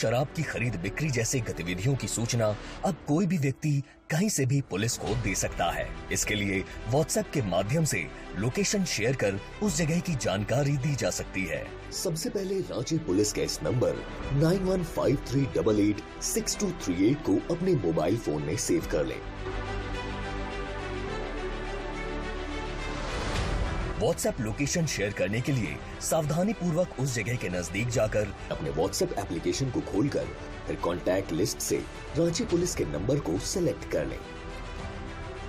शराब की खरीद बिक्री जैसे गतिविधियों की सूचना अब कोई भी व्यक्ति कहीं से भी पुलिस को दे सकता है। इसके लिए व्हाट्सएप के माध्यम से लोकेशन शेयर कर उस जगह की जानकारी दी जा सकती है। सबसे पहले रांची पुलिस के इस नंबर 9153886238 को अपने मोबाइल फोन में सेव कर लें। व्हाट्सएप लोकेशन शेयर करने के लिए सावधानी पूर्वक उस जगह के नजदीक जाकर अपने व्हाट्सएप एप्लीकेशन को खोलकर फिर कॉन्टैक्ट लिस्ट से रांची पुलिस के नंबर को सिलेक्ट कर लें।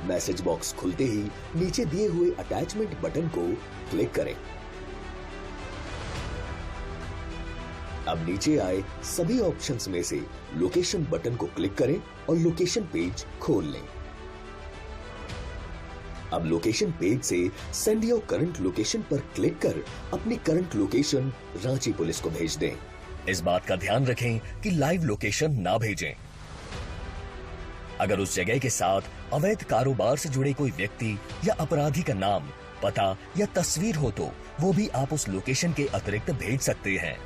मैसेज बॉक्स खुलते ही नीचे दिए हुए अटैचमेंट बटन को क्लिक करें। अब नीचे आए सभी ऑप्शंस में से लोकेशन बटन को क्लिक करें और लोकेशन पेज खोल लें। अब लोकेशन पेज से सेंड योर करंट लोकेशन पर क्लिक कर अपनी करंट लोकेशन रांची पुलिस को भेज दें। इस बात का ध्यान रखें कि लाइव लोकेशन ना भेजें। अगर उस जगह के साथ अवैध कारोबार से जुड़े कोई व्यक्ति या अपराधी का नाम, पता या तस्वीर हो तो वो भी आप उस लोकेशन के अतिरिक्त भेज सकते हैं।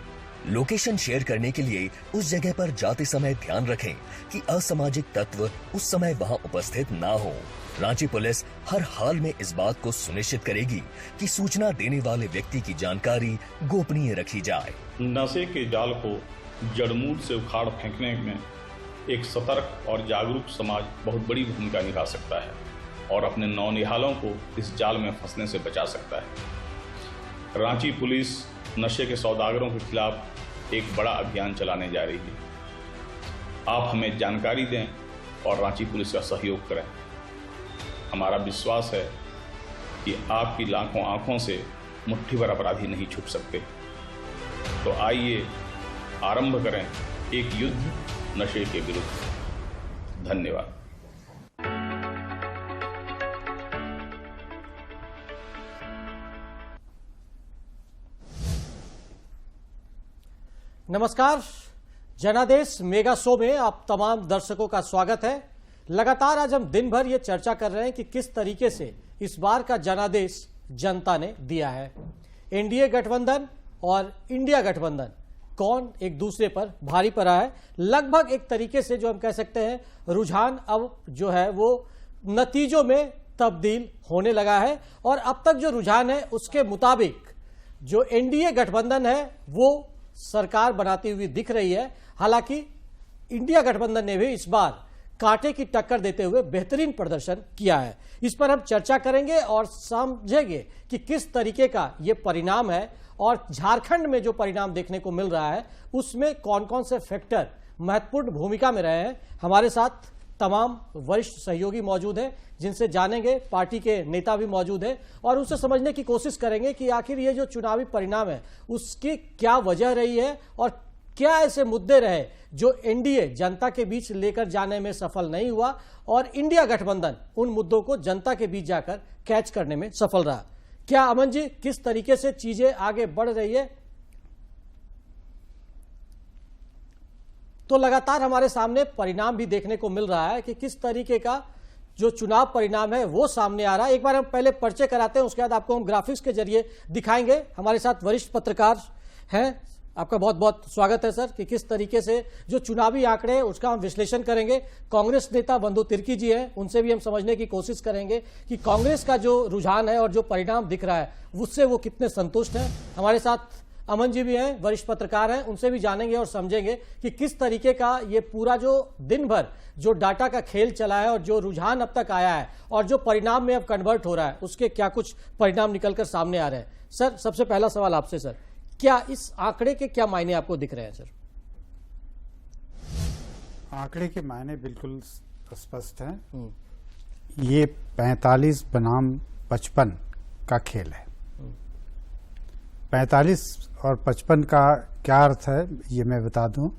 लोकेशन शेयर करने के लिए उस जगह पर जाते समय ध्यान रखें कि असामाजिक तत्व उस समय वहां उपस्थित ना हो। रांची पुलिस हर हाल में इस बात को सुनिश्चित करेगी कि सूचना देने वाले व्यक्ति की जानकारी गोपनीय रखी जाए। नशे के जाल को जड़मूल से उखाड़ फेंकने में एक सतर्क और जागरूक समाज बहुत बड़ी भूमिका निभा सकता है और अपने नौनिहालों को इस जाल में फंसने से बचा सकता है। रांची पुलिस नशे के सौदागरों के खिलाफ एक बड़ा अभियान चलाने जा रही है। आप हमें जानकारी दें और रांची पुलिस का सहयोग करें। हमारा विश्वास है कि आपकी लाखों आंखों से मुट्ठी भर अपराधी नहीं छुप सकते। तो आइए आरंभ करें एक युद्ध नशे के विरुद्ध। धन्यवाद। नमस्कार, जनादेश मेगा शो में आप तमाम दर्शकों का स्वागत है। लगातार आज हम दिन भर ये चर्चा कर रहे हैं कि किस तरीके से इस बार का जनादेश जनता ने दिया है। एनडीए गठबंधन और इंडिया गठबंधन कौन एक दूसरे पर भारी पड़ा है। लगभग एक तरीके से जो हम कह सकते हैं रुझान अब जो है वो नतीजों में तब्दील होने लगा है और अब तक जो रुझान है उसके मुताबिक जो एनडीए गठबंधन है वो सरकार बनाती हुई दिख रही है। हालांकि इंडिया गठबंधन ने भी इस बार कांटे की टक्कर देते हुए बेहतरीन प्रदर्शन किया है। इस पर हम चर्चा करेंगे और समझेंगे कि किस तरीके का ये परिणाम है और झारखंड में जो परिणाम देखने को मिल रहा है उसमें कौन कौन से फैक्टर महत्वपूर्ण भूमिका में रहे हैं। हमारे साथ तमाम वरिष्ठ सहयोगी मौजूद हैं जिनसे जानेंगे, पार्टी के नेता भी मौजूद हैं और उससे समझने की कोशिश करेंगे कि आखिर ये जो चुनावी परिणाम है उसकी क्या वजह रही है और क्या ऐसे मुद्दे रहे जो एनडीए जनता के बीच लेकर जाने में सफल नहीं हुआ और इंडिया गठबंधन उन मुद्दों को जनता के बीच जाकर कैच करने में सफल रहा। क्या अमन जी, किस तरीके से चीजें आगे बढ़ रही है? तो लगातार हमारे सामने परिणाम भी देखने को मिल रहा है कि किस तरीके का जो चुनाव परिणाम है वो सामने आ रहा है। एक बार हम पहले पर्चे कराते हैं, उसके बाद आपको हम ग्राफिक्स के जरिए दिखाएंगे। हमारे साथ वरिष्ठ पत्रकार हैं, आपका बहुत बहुत स्वागत है सर, कि किस तरीके से जो चुनावी आंकड़े हैं उसका हम विश्लेषण करेंगे। कांग्रेस नेता बंधु तिर्की जी हैं, उनसे भी हम समझने की कोशिश करेंगे कि कांग्रेस का जो रुझान है और जो परिणाम दिख रहा है उससे वो कितने संतुष्ट हैं। हमारे साथ अमन जी भी हैं, वरिष्ठ पत्रकार हैं, उनसे भी जानेंगे और समझेंगे कि किस तरीके का ये पूरा जो दिन भर जो डाटा का खेल चला है और जो रुझान अब तक आया है और जो परिणाम में अब कन्वर्ट हो रहा है उसके क्या कुछ परिणाम निकलकर सामने आ रहे हैं। सर, सबसे पहला सवाल आपसे सर, क्या इस आंकड़े के क्या मायने आपको दिख रहे हैं? सर, आंकड़े के मायने बिल्कुल स्पष्ट हैं। ये 45 बनाम 55 का खेल है। 45 और 55 का क्या अर्थ है ये मैं बता दूं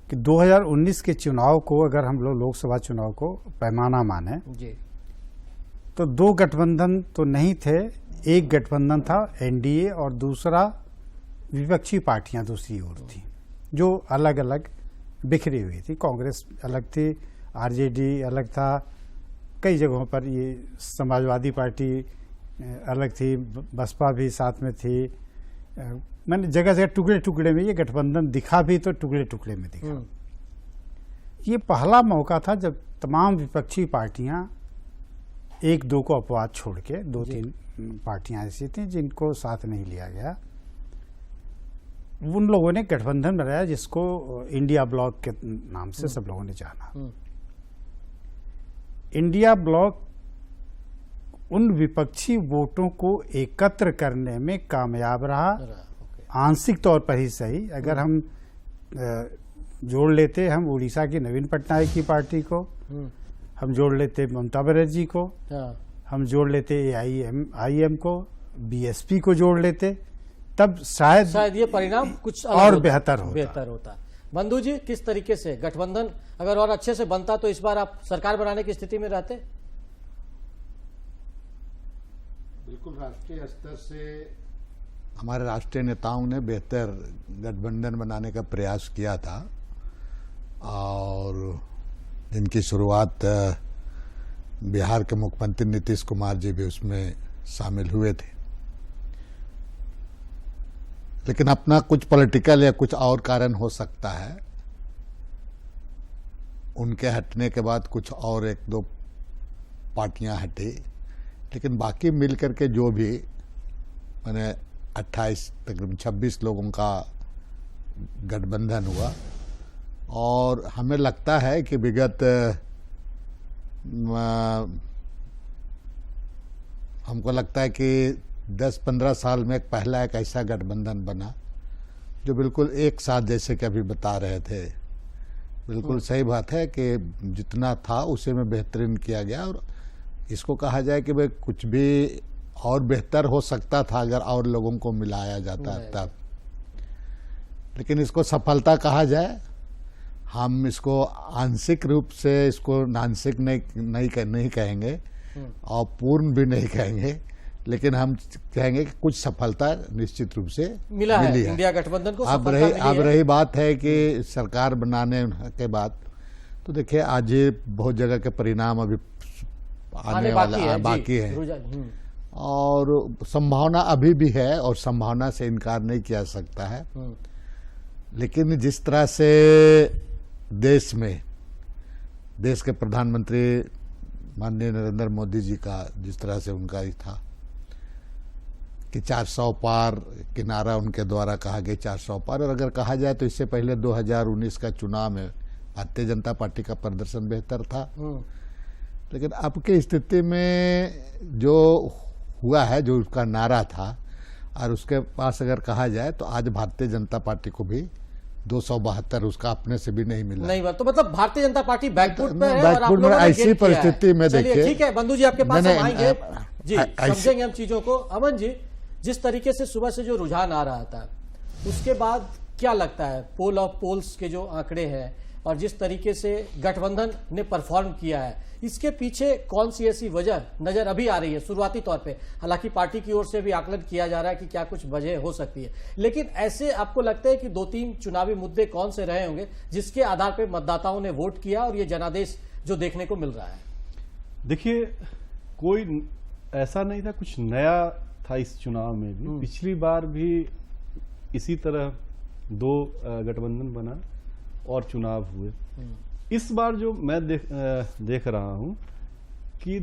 कि 2019 के चुनाव को अगर हम लोग लोकसभा चुनाव को पैमाना माने जी, तो दो गठबंधन तो नहीं थे, एक गठबंधन था एनडीए और दूसरा विपक्षी पार्टियां दूसरी ओर थी जो अलग अलग बिखरी हुई थी। कांग्रेस अलग थी, आरजेडी अलग था, कई जगहों पर ये समाजवादी पार्टी अलग थी, बसपा भी साथ में थी, मैंने जगह जगह टुकड़े टुकड़े में ये गठबंधन दिखा भी तो टुकड़े टुकड़े में दिखा। ये पहला मौका था जब तमाम विपक्षी पार्टियां एक दो को अपवाद छोड़ के, दो तीन पार्टियां ऐसी थी जिनको साथ नहीं लिया गया, उन लोगों ने गठबंधन बनाया जिसको इंडिया ब्लॉक के नाम से सब लोगों ने जाना। इंडिया ब्लॉक उन विपक्षी वोटों को एकत्र करने में कामयाब रहा, आंशिक तौर पर ही सही। अगर हम जोड़ लेते हम उड़ीसा की नवीन पटनायक की पार्टी को, हम जोड़ लेते ममता बनर्जी को, हम जोड़ लेते AIM को, BSP को जोड़ लेते, तब शायद ये परिणाम कुछ और बेहतर होता। बंधु जी, किस तरीके से गठबंधन अगर और अच्छे से बनता तो इस बार आप सरकार बनाने की स्थिति में रहते? बिल्कुल, राष्ट्रीय स्तर से हमारे राष्ट्रीय नेताओं ने बेहतर गठबंधन बनाने का प्रयास किया था और जिनकी शुरुआत बिहार के मुख्यमंत्री नीतीश कुमार जी भी उसमें शामिल हुए थे। लेकिन अपना कुछ पॉलिटिकल या कुछ और कारण हो सकता है, उनके हटने के बाद कुछ और एक दो पार्टियां हटी, लेकिन बाकी मिलकर के जो भी मैंने 28 तकरीबन 26 लोगों का गठबंधन हुआ। और हमें लगता है कि विगत हमको लगता है कि 10-15 साल में पहला एक ऐसा गठबंधन बना जो बिल्कुल एक साथ, जैसे कि अभी बता रहे थे, बिल्कुल सही बात है कि जितना था उसे में बेहतरीन किया गया। और इसको कहा जाए कि भाई कुछ भी और बेहतर हो सकता था अगर और लोगों को मिलाया जाता तब, लेकिन इसको सफलता कहा जाए। हम इसको आंशिक रूप से इसको आंशिक नहीं कहेंगे और पूर्ण भी नहीं कहेंगे, लेकिन हम कहेंगे कि कुछ सफलता निश्चित रूप से मिली है। इंडिया गठबंधन को अब रही बात है कि सरकार बनाने के बाद तो देखिए आज बहुत जगह के परिणाम अभी आने वाला बाकी है और संभावना अभी भी है और संभावना से इनकार नहीं किया सकता है। लेकिन जिस तरह से देश के प्रधानमंत्री माननीय नरेंद्र मोदी जी का जिस तरह से उनका ही था कि 400 पार के नारा उनके द्वारा कहा गया, 400 पार। और अगर कहा जाए तो इससे पहले 2019 का चुनाव में भारतीय जनता पार्टी का प्रदर्शन बेहतर था, लेकिन अब की स्थिति में जो हुआ है, जो उसका नारा था और उसके पास अगर कहा जाए तो आज भारतीय जनता पार्टी को भी 272 उसका अपने से भी नहीं मिला। नहीं, तो मतलब भारतीय जनता पार्टी बैकफुट पे है। बैकफुट में ऐसी परिस्थिति में देखिए, ठीक है बंधु जी, आपके पास हम आएंगे जी, समझेंगे हम चीजों को। अमन जी, जिस तरीके से सुबह से जो रुझान आ रहा था उसके बाद क्या लगता है पोल ऑफ पोल्स के जो आंकड़े हैं और जिस तरीके से गठबंधन ने परफॉर्म किया है, इसके पीछे कौन सी ऐसी वजह नजर अभी आ रही है शुरुआती तौर पे? हालांकि पार्टी की ओर से भी आकलन किया जा रहा है कि क्या कुछ वजह हो सकती है, लेकिन ऐसे आपको लगता है कि 2-3 चुनावी मुद्दे कौन से रहे होंगे जिसके आधार पर मतदाताओं ने वोट किया और ये जनादेश जो देखने को मिल रहा है? देखिए, कोई ऐसा नहीं था, कुछ नया था इस चुनाव में भी। पिछली बार भी इसी तरह 2 गठबंधन बना और चुनाव हुए। इस बार जो मैं देख रहा हूं कि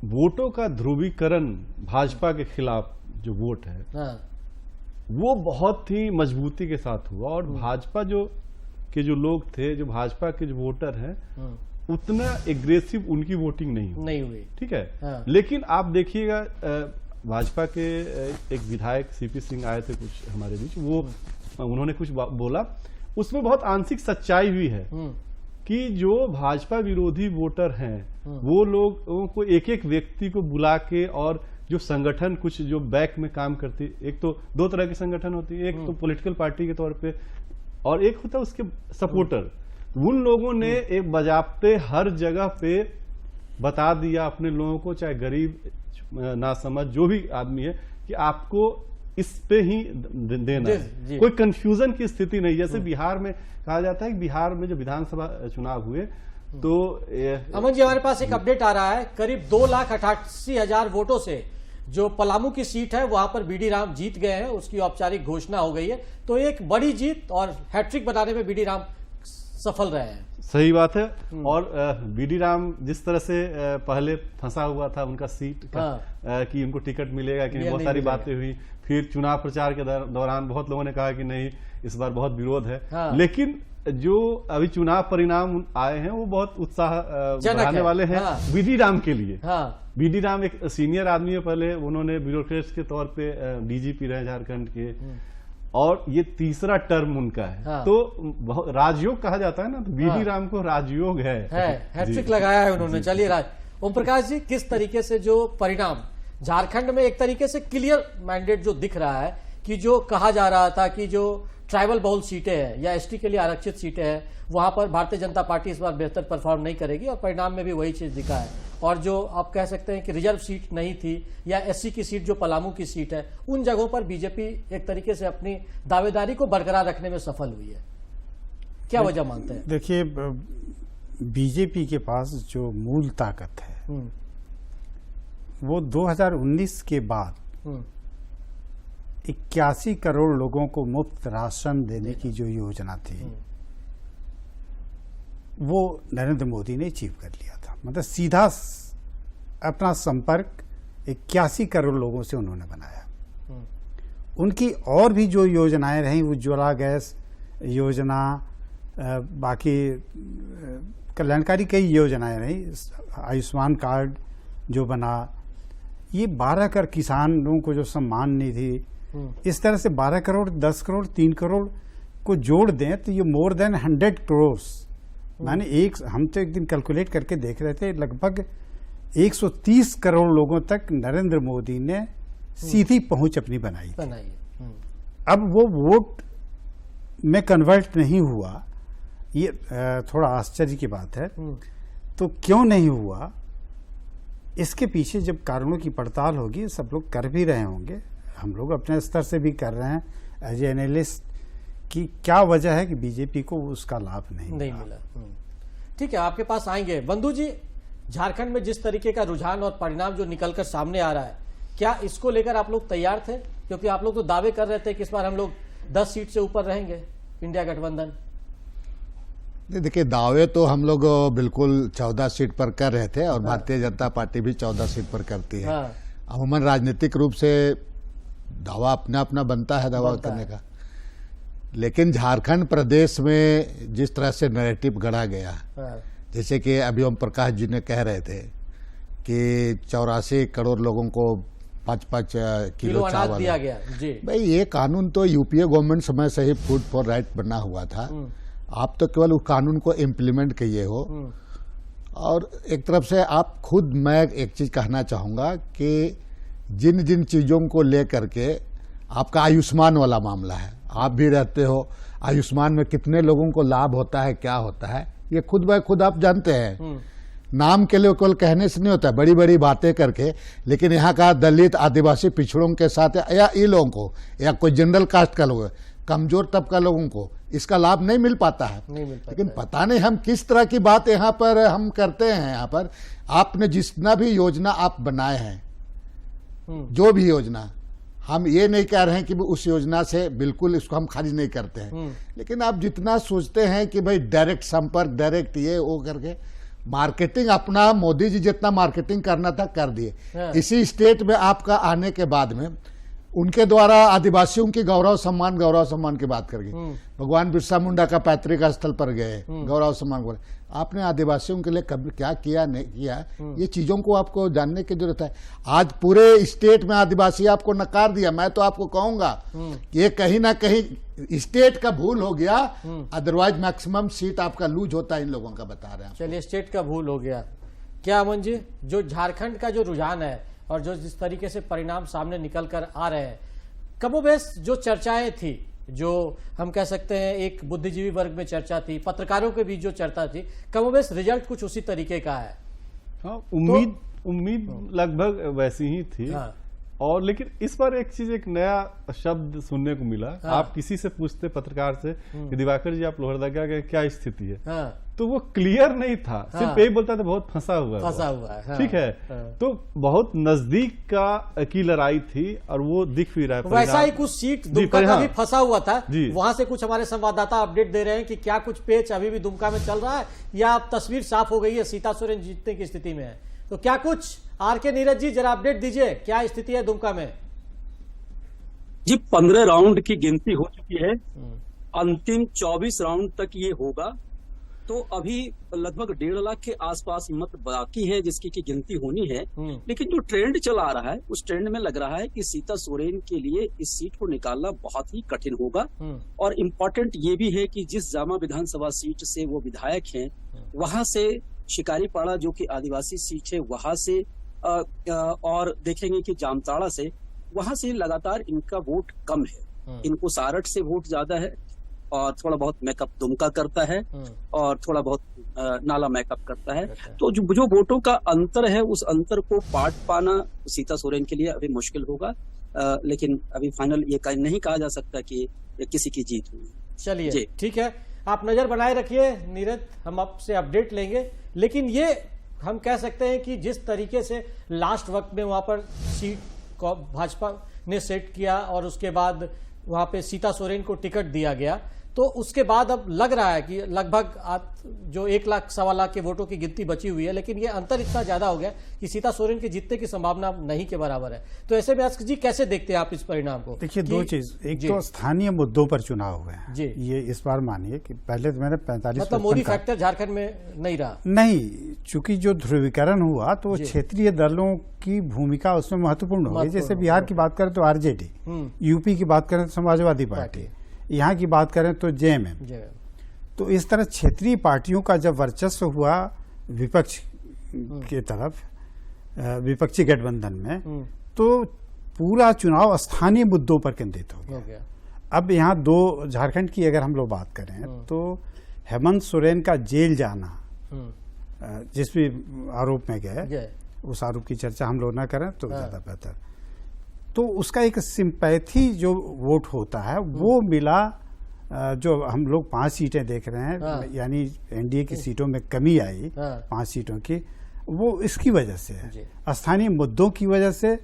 वोटों का ध्रुवीकरण भाजपा के खिलाफ जो वोट है वो बहुत ही मजबूती के साथ हुआ और भाजपा के जो लोग थे, जो भाजपा के जो वोटर हैं, उतना एग्रेसिव उनकी वोटिंग नहीं हुई। ठीक है। लेकिन आप देखिएगा, भाजपा के एक विधायक CP सिंह आए थे कुछ हमारे बीच, वो उन्होंने कुछ बोला, उसमें बहुत आंशिक सच्चाई हुई है कि जो भाजपा विरोधी वोटर हैं वो लोगों को एक एक व्यक्ति को बुला के, और जो संगठन कुछ जो बैक में काम करती, एक तो 2 तरह के संगठन होती है, एक तो पॉलिटिकल पार्टी के तौर पे और एक होता है उसके सपोर्टर। उन लोगों ने एक बजाबते हर जगह पे बता दिया अपने लोगों को, चाहे गरीब ना समझ जो भी आदमी है, कि आपको इस पे ही देना है। कोई कंफ्यूजन की स्थिति नहीं। जैसे बिहार में कहा जाता है कि बिहार में जो विधानसभा चुनाव हुए तो अमन जी, हमारे पास एक अपडेट आ रहा है, करीब 2,88,000 वोटों से जो पलामू की सीट है वहां पर बीडी राम जीत गए हैं, उसकी औपचारिक घोषणा हो गई है। तो एक बड़ी जीत और हैट्रिक बनाने में बीडी राम सफल रहे हैं। सही बात है। और बीडी राम जिस तरह से पहले फंसा हुआ था उनका सीट का कि उनको टिकट मिलेगा कि नहीं, बहुत सारी बातें हुई। फिर चुनाव प्रचार के दौरान बहुत लोगों ने कहा कि नहीं, इस बार बहुत विरोध है। लेकिन जो अभी चुनाव परिणाम आए हैं वो बहुत उत्साह बढ़ाने वाले हैं बीडी राम के लिए। बीडी राम एक सीनियर आदमी है, पहले उन्होंने ब्यूरोक्रेट के तौर पे डीजीपी रहे झारखंड के, और ये तीसरा टर्म उनका है। तो राजयोग कहा जाता है ना, तो बीडी राम को राजयोग है। हैट्रिक लगाया है उन्होंने। चलिए ओम प्रकाश जी, किस तरीके से जो परिणाम झारखंड में एक तरीके से क्लियर मैंडेट जो दिख रहा है कि जो कहा जा रहा था कि जो ट्राइबल बहुल सीटें हैं या एसटी के लिए आरक्षित सीटें हैं, वहां पर भारतीय जनता पार्टी इस बार बेहतर परफॉर्म नहीं करेगी, और परिणाम में भी वही चीज दिखा है। और जो आप कह सकते हैं कि रिजर्व सीट नहीं थी या एससी की सीट जो पलामू की सीट है, उन जगहों पर बीजेपी एक तरीके से अपनी दावेदारी को बरकरार रखने में सफल हुई है। क्या वजह मानते हैं? देखिए, बीजेपी के पास जो मूल ताकत है वो 2019 के बाद 81 करोड़ लोगों को मुफ्त राशन देने की जो योजना थी वो नरेंद्र मोदी ने अचीव कर लिया था। मतलब सीधा अपना संपर्क 81 करोड़ लोगों से उन्होंने बनाया। उनकी और भी जो योजनाएं रहीं, उज्ज्वला गैस योजना, बाकी कल्याणकारी कई योजनाएं रहीं, आयुष्मान कार्ड जो बना, ये 12 कर किसानों को जो सम्मान निधि, इस तरह से 12 करोड़, 10 करोड़, 3 करोड़ को जोड़ दें तो ये मोर देन 100 करोड़, माने हम तो एक दिन कैलकुलेट करके देख रहे थे, लगभग 130 करोड़ लोगों तक नरेंद्र मोदी ने सीधी पहुंच अपनी बनाई। अब वो वोट में कन्वर्ट नहीं हुआ, ये थोड़ा आश्चर्य की बात है। तो क्यों नहीं हुआ, इसके पीछे जब कारणों की पड़ताल होगी, सब लोग कर भी रहे होंगे, हम लोग अपने स्तर से भी कर रहे हैं एज ए एनालिस्ट, कि क्या वजह है कि बीजेपी को उसका लाभ नहीं मिला। ठीक है, आपके पास आएंगे। बंधु जी, झारखंड में जिस तरीके का रुझान और परिणाम जो निकलकर सामने आ रहा है, क्या इसको लेकर आप लोग तैयार थे? क्योंकि आप लोग तो दावे कर रहे थे कि इस बार हम लोग 10 सीट से ऊपर रहेंगे, इंडिया गठबंधन। देखिए, दावे तो हम लोग बिल्कुल 14 सीट पर कर रहे थे, और भारतीय जनता पार्टी भी 14 सीट पर करती है। अमूमन राजनीतिक रूप से दावा अपना अपना बनता है दावा करने का, लेकिन झारखंड प्रदेश में जिस तरह से नैरेटिव गढ़ा गया, जैसे कि अभी ओम प्रकाश जी ने कह रहे थे कि 84 करोड़ लोगों को 5-5 किलो चावल दिया गया जी। भाई, ये कानून तो यूपीए गवर्नमेंट समय से ही फूड फॉर राइट बना हुआ था। आप तो केवल उस कानून को इम्प्लीमेंट किए हो। और एक तरफ से आप खुद, मैं एक चीज कहना चाहूंगा कि जिन जिन चीजों को लेकर के आपका आयुष्मान वाला मामला है, आप भी रहते हो, आयुष्मान में कितने लोगों को लाभ होता है, क्या होता है, ये खुद ब खुद आप जानते हैं। नाम के लिए केवल कहने से नहीं होता, बड़ी बड़ी बातें करके। लेकिन यहाँ का दलित, आदिवासी पिछड़ों के साथ, या इन लोगों को, या कोई जनरल कास्ट का लोग, कमजोर तबका लोगों को इसका लाभ नहीं मिल पाता है। लेकिन पता नहीं हम किस तरह की बात यहाँ पर हम करते हैं। यहाँ पर आपने जितना भी योजना आप बनाए हैं, जो भी योजना, हम ये नहीं कह रहे हैं कि उस योजना से बिल्कुल इसको हम खारिज नहीं करते हैं, लेकिन आप जितना सोचते हैं कि भाई डायरेक्ट संपर्क, डायरेक्ट ये वो करके मार्केटिंग, अपना मोदी जी जितना मार्केटिंग करना था कर दिए। इसी स्टेट में आपका आने के बाद में उनके द्वारा आदिवासियों की गौरव सम्मान की बात करके भगवान बिरसा मुंडा का पैतृक स्थल पर गए, गौरव सम्मान बोले। आपने आदिवासियों के लिए कभी क्या किया नहीं किया, ये चीजों को आपको जानने की जरूरत है। आज पूरे स्टेट में आदिवासी आपको नकार दिया। मैं तो आपको कहूंगा कि ये कहीं ना कहीं स्टेट का भूल हो गया, अदरवाइज मैक्सिमम सीट आपका लूज होता है इन लोगों का, बता रहे हैं। चलिए, स्टेट का भूल हो गया। क्या अमन जी, जो झारखंड का जो रुझान है और जो जिस तरीके से परिणाम सामने निकल कर आ रहे हैं, कमोबेश जो चर्चाएं थी, जो हम कह सकते हैं एक बुद्धिजीवी वर्ग में चर्चा थी, पत्रकारों के बीच जो चर्चा थी, कमोबेश रिजल्ट कुछ उसी तरीके का है। हाँ, उम्मीद लगभग वैसी ही थी। और लेकिन इस बार एक चीज, एक नया शब्द सुनने को मिला। आप किसी से पूछते पत्रकार से कि दिवाकर जी आप लोहरदगा के क्या स्थिति है, तो वो क्लियर नहीं था, सिर्फ यही बोलता था बहुत फंसा हुआ है। ठीक है, तो बहुत नजदीक की लड़ाई थी और वो दिख भी रहा है। वैसा ही कुछ सीट दुमका का भी फंसा हुआ था, वहां से कुछ हमारे संवाददाता अपडेट दे रहे हैं कि क्या कुछ पेच अभी भी दुमका में चल रहा है या अब तस्वीर साफ हो गई है, सीता सोरेन जीतने की स्थिति में है। तो क्या कुछ आर के नीरज जी जरा अपडेट दीजिए, क्या स्थिति है दुमका में? जी 15 राउंड की गिनती हो चुकी है, अंतिम 24 राउंड तक ये होगा। तो अभी लगभग 1.5 लाख के आसपास मत बाकी है जिसकी की गिनती होनी है। लेकिन जो ट्रेंड चला आ रहा है उस ट्रेंड में लग रहा है कि सीता सोरेन के लिए इस सीट को निकालना बहुत ही कठिन होगा। और इम्पोर्टेंट ये भी है कि जिस जामा विधानसभा सीट से वो विधायक हैं, वहां से शिकारीपाड़ा जो कि आदिवासी सीट है वहां से और देखेंगे कि जामताड़ा से, वहां से लगातार इनका वोट कम है। इनको सारठ से वोट ज्यादा है और थोड़ा बहुत मेकअप दुमका करता है और थोड़ा बहुत नाला मेकअप करता है। तो जो वोटों का अंतर है उस अंतर को पाट पाना सीता सोरेन के लिए अभी मुश्किल होगा। लेकिन अभी फाइनल ये नहीं कहा जा सकता कि किसी की जीत हुई। चलिए ठीक है, आप नजर बनाए रखिए नीरज, हम आपसे अपडेट लेंगे। लेकिन ये हम कह सकते हैं कि जिस तरीके से लास्ट वक्त में वहां पर सीट को भाजपा ने सेट किया और उसके बाद वहां पे सीता सोरेन को टिकट दिया गया, तो उसके बाद अब लग रहा है कि लगभग जो 1 लाख सवा लाख के वोटों की गिनती बची हुई है, लेकिन ये अंतर इतना ज्यादा हो गया कि सीता सोरेन के जीतने की संभावना नहीं के बराबर है। तो ऐसे में जी कैसे देखते हैं आप इस परिणाम को? देखिए दो चीज, एक तो स्थानीय मुद्दों पर चुनाव हुए हैं जी। ये इस बार मानिए कि पहले तो मैंने 45 मतलब मोदी फैक्टर झारखंड में नहीं रहा, नहीं, चूंकि जो ध्रुवीकरण हुआ तो क्षेत्रीय दलों की भूमिका उसमें महत्वपूर्ण हो गई। जैसे बिहार की बात करें तो आरजेडी, यूपी की बात करें तो समाजवादी पार्टी, यहाँ की बात करें तो जेएमएम। तो इस तरह क्षेत्रीय पार्टियों का जब वर्चस्व हुआ विपक्ष के तरफ, विपक्षी गठबंधन में, तो पूरा चुनाव स्थानीय मुद्दों पर केंद्रित हो गया। अब यहाँ झारखंड की अगर हम लोग बात करें तो हेमंत सोरेन का जेल जाना, जिस भी आरोप में गए, उस आरोप की चर्चा हम लोग ना करें तो ज्यादा बेहतर। तो उसका एक सिंपैथी जो वोट होता है वो मिला, जो हम लोग 5 सीटें देख रहे हैं, यानी एनडीए की सीटों में कमी आई 5 सीटों की, वो इसकी वजह से है, स्थानीय मुद्दों की वजह से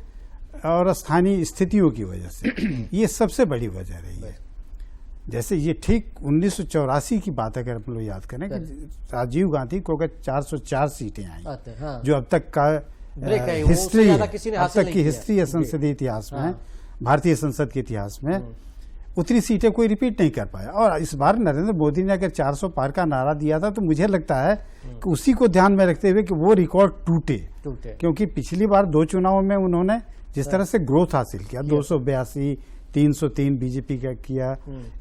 और स्थानीय स्थितियों की वजह से। ये सबसे बड़ी वजह रही है। जैसे ये ठीक 1984 की बात अगर हम लोग याद करें कि राजीव गांधी को अगर 404 सीटें आई, जो अब तक का हिस्ट्री, अब तक की हिस्ट्री है संसदीय इतिहास में, भारतीय संसद के इतिहास में, उतनी सीटें कोई रिपीट नहीं कर पाया। और इस बार नरेंद्र मोदी ने अगर 400 पार का नारा दिया था तो मुझे लगता है कि उसी को ध्यान में रखते हुए कि वो रिकॉर्ड टूटे, क्योंकि पिछली बार 2 चुनावों में उन्होंने जिस तरह से ग्रोथ हासिल किया, 282, 303 बीजेपी का किया,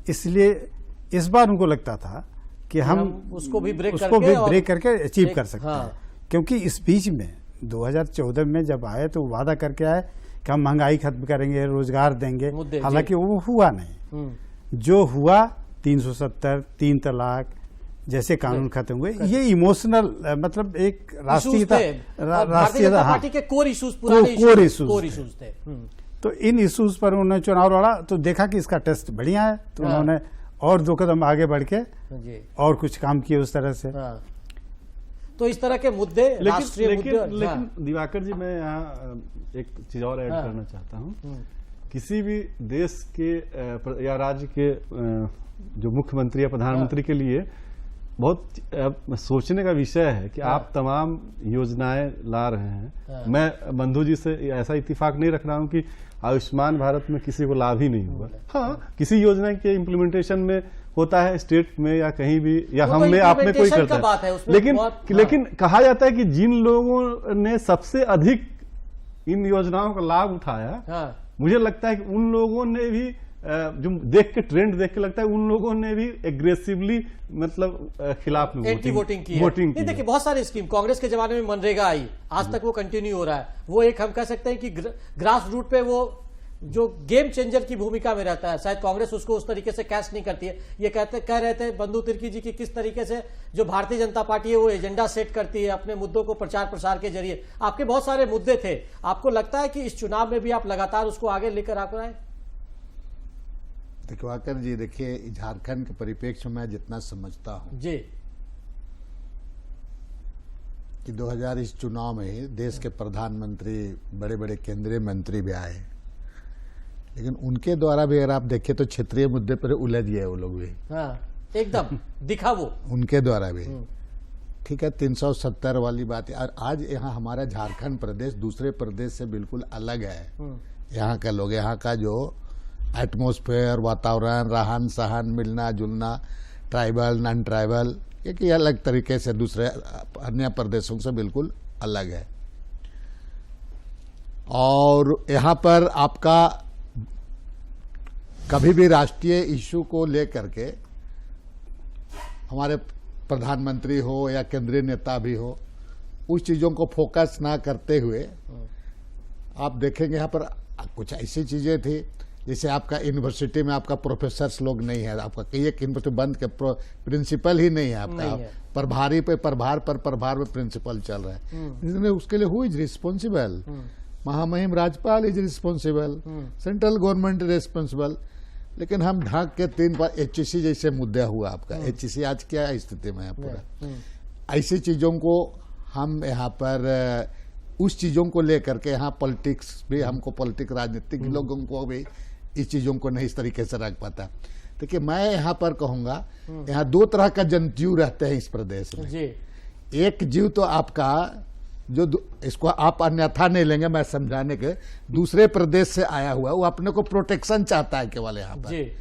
इसलिए इस बार उनको लगता था कि हम उसको भी ब्रेक करके अचीव कर सकते हैं। क्योंकि इस बीच में 2014 में जब आए तो वादा करके आए कि हम महंगाई खत्म करेंगे, रोजगार देंगे, हालांकि वो हुआ नहीं। जो हुआ 370, 3 तलाक जैसे कानून खत्म हुए, ये इमोशनल मतलब एक राष्ट्रीय पार्टी के कोर इश्यूज थे। तो इन इश्यूज पर उन्होंने चुनाव लड़ा, तो देखा कि इसका टेस्ट बढ़िया है, तो उन्होंने और 2 कदम आगे बढ़ के और कुछ काम किए उस तरह से। तो इस तरह के मुद्दे, लेकिन दिवाकर जी, मैं यहाँ एक चीज और ऐड करना चाहता हूँ। किसी भी देश के या राज्य के जो मुख्यमंत्री या प्रधानमंत्री के लिए बहुत सोचने का विषय है कि आप तमाम योजनाएं ला रहे हैं। मैं बंधु जी से ऐसा इत्तेफाक नहीं रख रहा हूं कि आयुष्मान भारत में किसी को लाभ ही नहीं हुआ। हाँ, किसी योजना के इम्प्लीमेंटेशन में होता है, स्टेट में या कहीं भी, या हम में आप में कोई करता है, लेकिन कहा जाता है कि जिन लोगों ने सबसे अधिक इन योजनाओं का लाभ उठाया, मुझे लगता है कि उन लोगों ने भी, जो देख के ट्रेंड देख के लगता है, उन लोगों ने भी एग्रेसिवली मतलब खिलाफ में वोटिंग की। देखिए बहुत सारी स्कीम कांग्रेस के जमाने में मनरेगा आई, आज तक वो कंटिन्यू हो रहा है। वो एक हम कह सकते हैं कि ग्रास रूट पे वो जो गेम चेंजर की भूमिका में रहता है। शायद कांग्रेस उसको उस तरीके से कैच नहीं करती है। ये कह रहे थे बंधु तिर्की जी की किस तरीके से जो भारतीय जनता पार्टी है वो एजेंडा सेट करती है अपने मुद्दों को प्रचार प्रसार के जरिए। आपके बहुत सारे मुद्दे थे, आपको लगता है कि इस चुनाव में भी आप लगातार उसको आगे लेकर आ रहे हैं? दिवाकर जी, देखिए झारखंड के परिप्रेक्ष्य में जितना समझता हूं जी कि 2000 इस चुनाव में देश के प्रधानमंत्री, बड़े बड़े केंद्रीय मंत्री भी आए, लेकिन उनके द्वारा भी अगर आप देखें तो क्षेत्रीय मुद्दे पर उलझ गए वो लोग भी। हाँ, एकदम दिखा वो उनके द्वारा भी। ठीक है, 370 वाली बात है। और आज यहाँ हमारा झारखंड प्रदेश दूसरे प्रदेश से बिल्कुल अलग है। यहाँ का लोग, यहाँ का जो एटमॉस्फेयर, वातावरण, रहन सहन, मिलना जुलना, ट्राइबल नॉन ट्राइबल, एक ही अलग तरीके से दूसरे अन्य प्रदेशों से बिल्कुल अलग है। और यहाँ पर आपका कभी भी राष्ट्रीय इश्यू को लेकर के हमारे प्रधानमंत्री हो या केंद्रीय नेता भी हो, उस चीज़ों को फोकस ना करते हुए आप देखेंगे यहाँ पर कुछ ऐसी चीज़ें थी, जैसे आपका यूनिवर्सिटी में आपका प्रोफेसर्स लोग नहीं है, आपका कई एक यूनिवर्सिटी बंद के प्रिंसिपल ही नहीं है आपका, प्रभारी पे प्रभार पर प्रभार में प्रिंसिपल चल रहा है। इसलिए उसके लिए हु इज रिस्पॉन्सिबल? महामहिम राज्यपाल is responsible, central government is responsible. लेकिन हम ढाक के 3 बार HEC जैसे मुद्दा हुआ आपका, HEC आज क्या स्थिति में है पूरा, ऐसी चीजों को हम यहाँ पर उस चीजों को लेकर के यहाँ पॉलिटिक्स भी, हमको पॉलिटिक्स राजनीतिक लोगों को भी इस चीजों को नहीं इस तरीके से रख पाता। देखिए मैं यहाँ पर कहूंगा, यहाँ 2 तरह का जनजीव रहते हैं इस प्रदेश में जी। एक जीव तो आपका जो इसको आप अन्यथा नहीं लेंगे, मैं समझाने के, दूसरे प्रदेश से आया हुआ, वो अपने को प्रोटेक्शन चाहता है केवल यहाँ पर जी।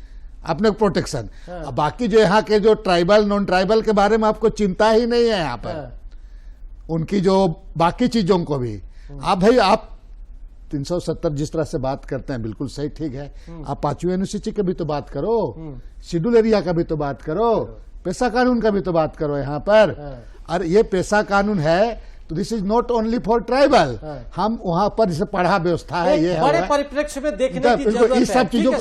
अपने को प्रोटेक्शन। हाँ। बाकी जो यहाँ के जो ट्राइबल नॉन ट्राइबल के बारे में आपको चिंता ही नहीं है यहाँ पर। हाँ। उनकी जो बाकी चीजों को भी आप भाई आप 370 जिस तरह से बात करते हैं बिल्कुल सही, ठीक है। आप 5वीं अनुसूची की भी तो बात करो, शेड्यूल एरिया का भी तो बात करो, पेशा कानून का भी तो बात करो यहाँ पर। और ये पेशा कानून है तो this is not only for tribal. हम वहां पर जैसे पढ़ा व्यवस्था है, ये बड़े परिप्रेक्ष्य में देखने की जरूरत है। इस सब चीजों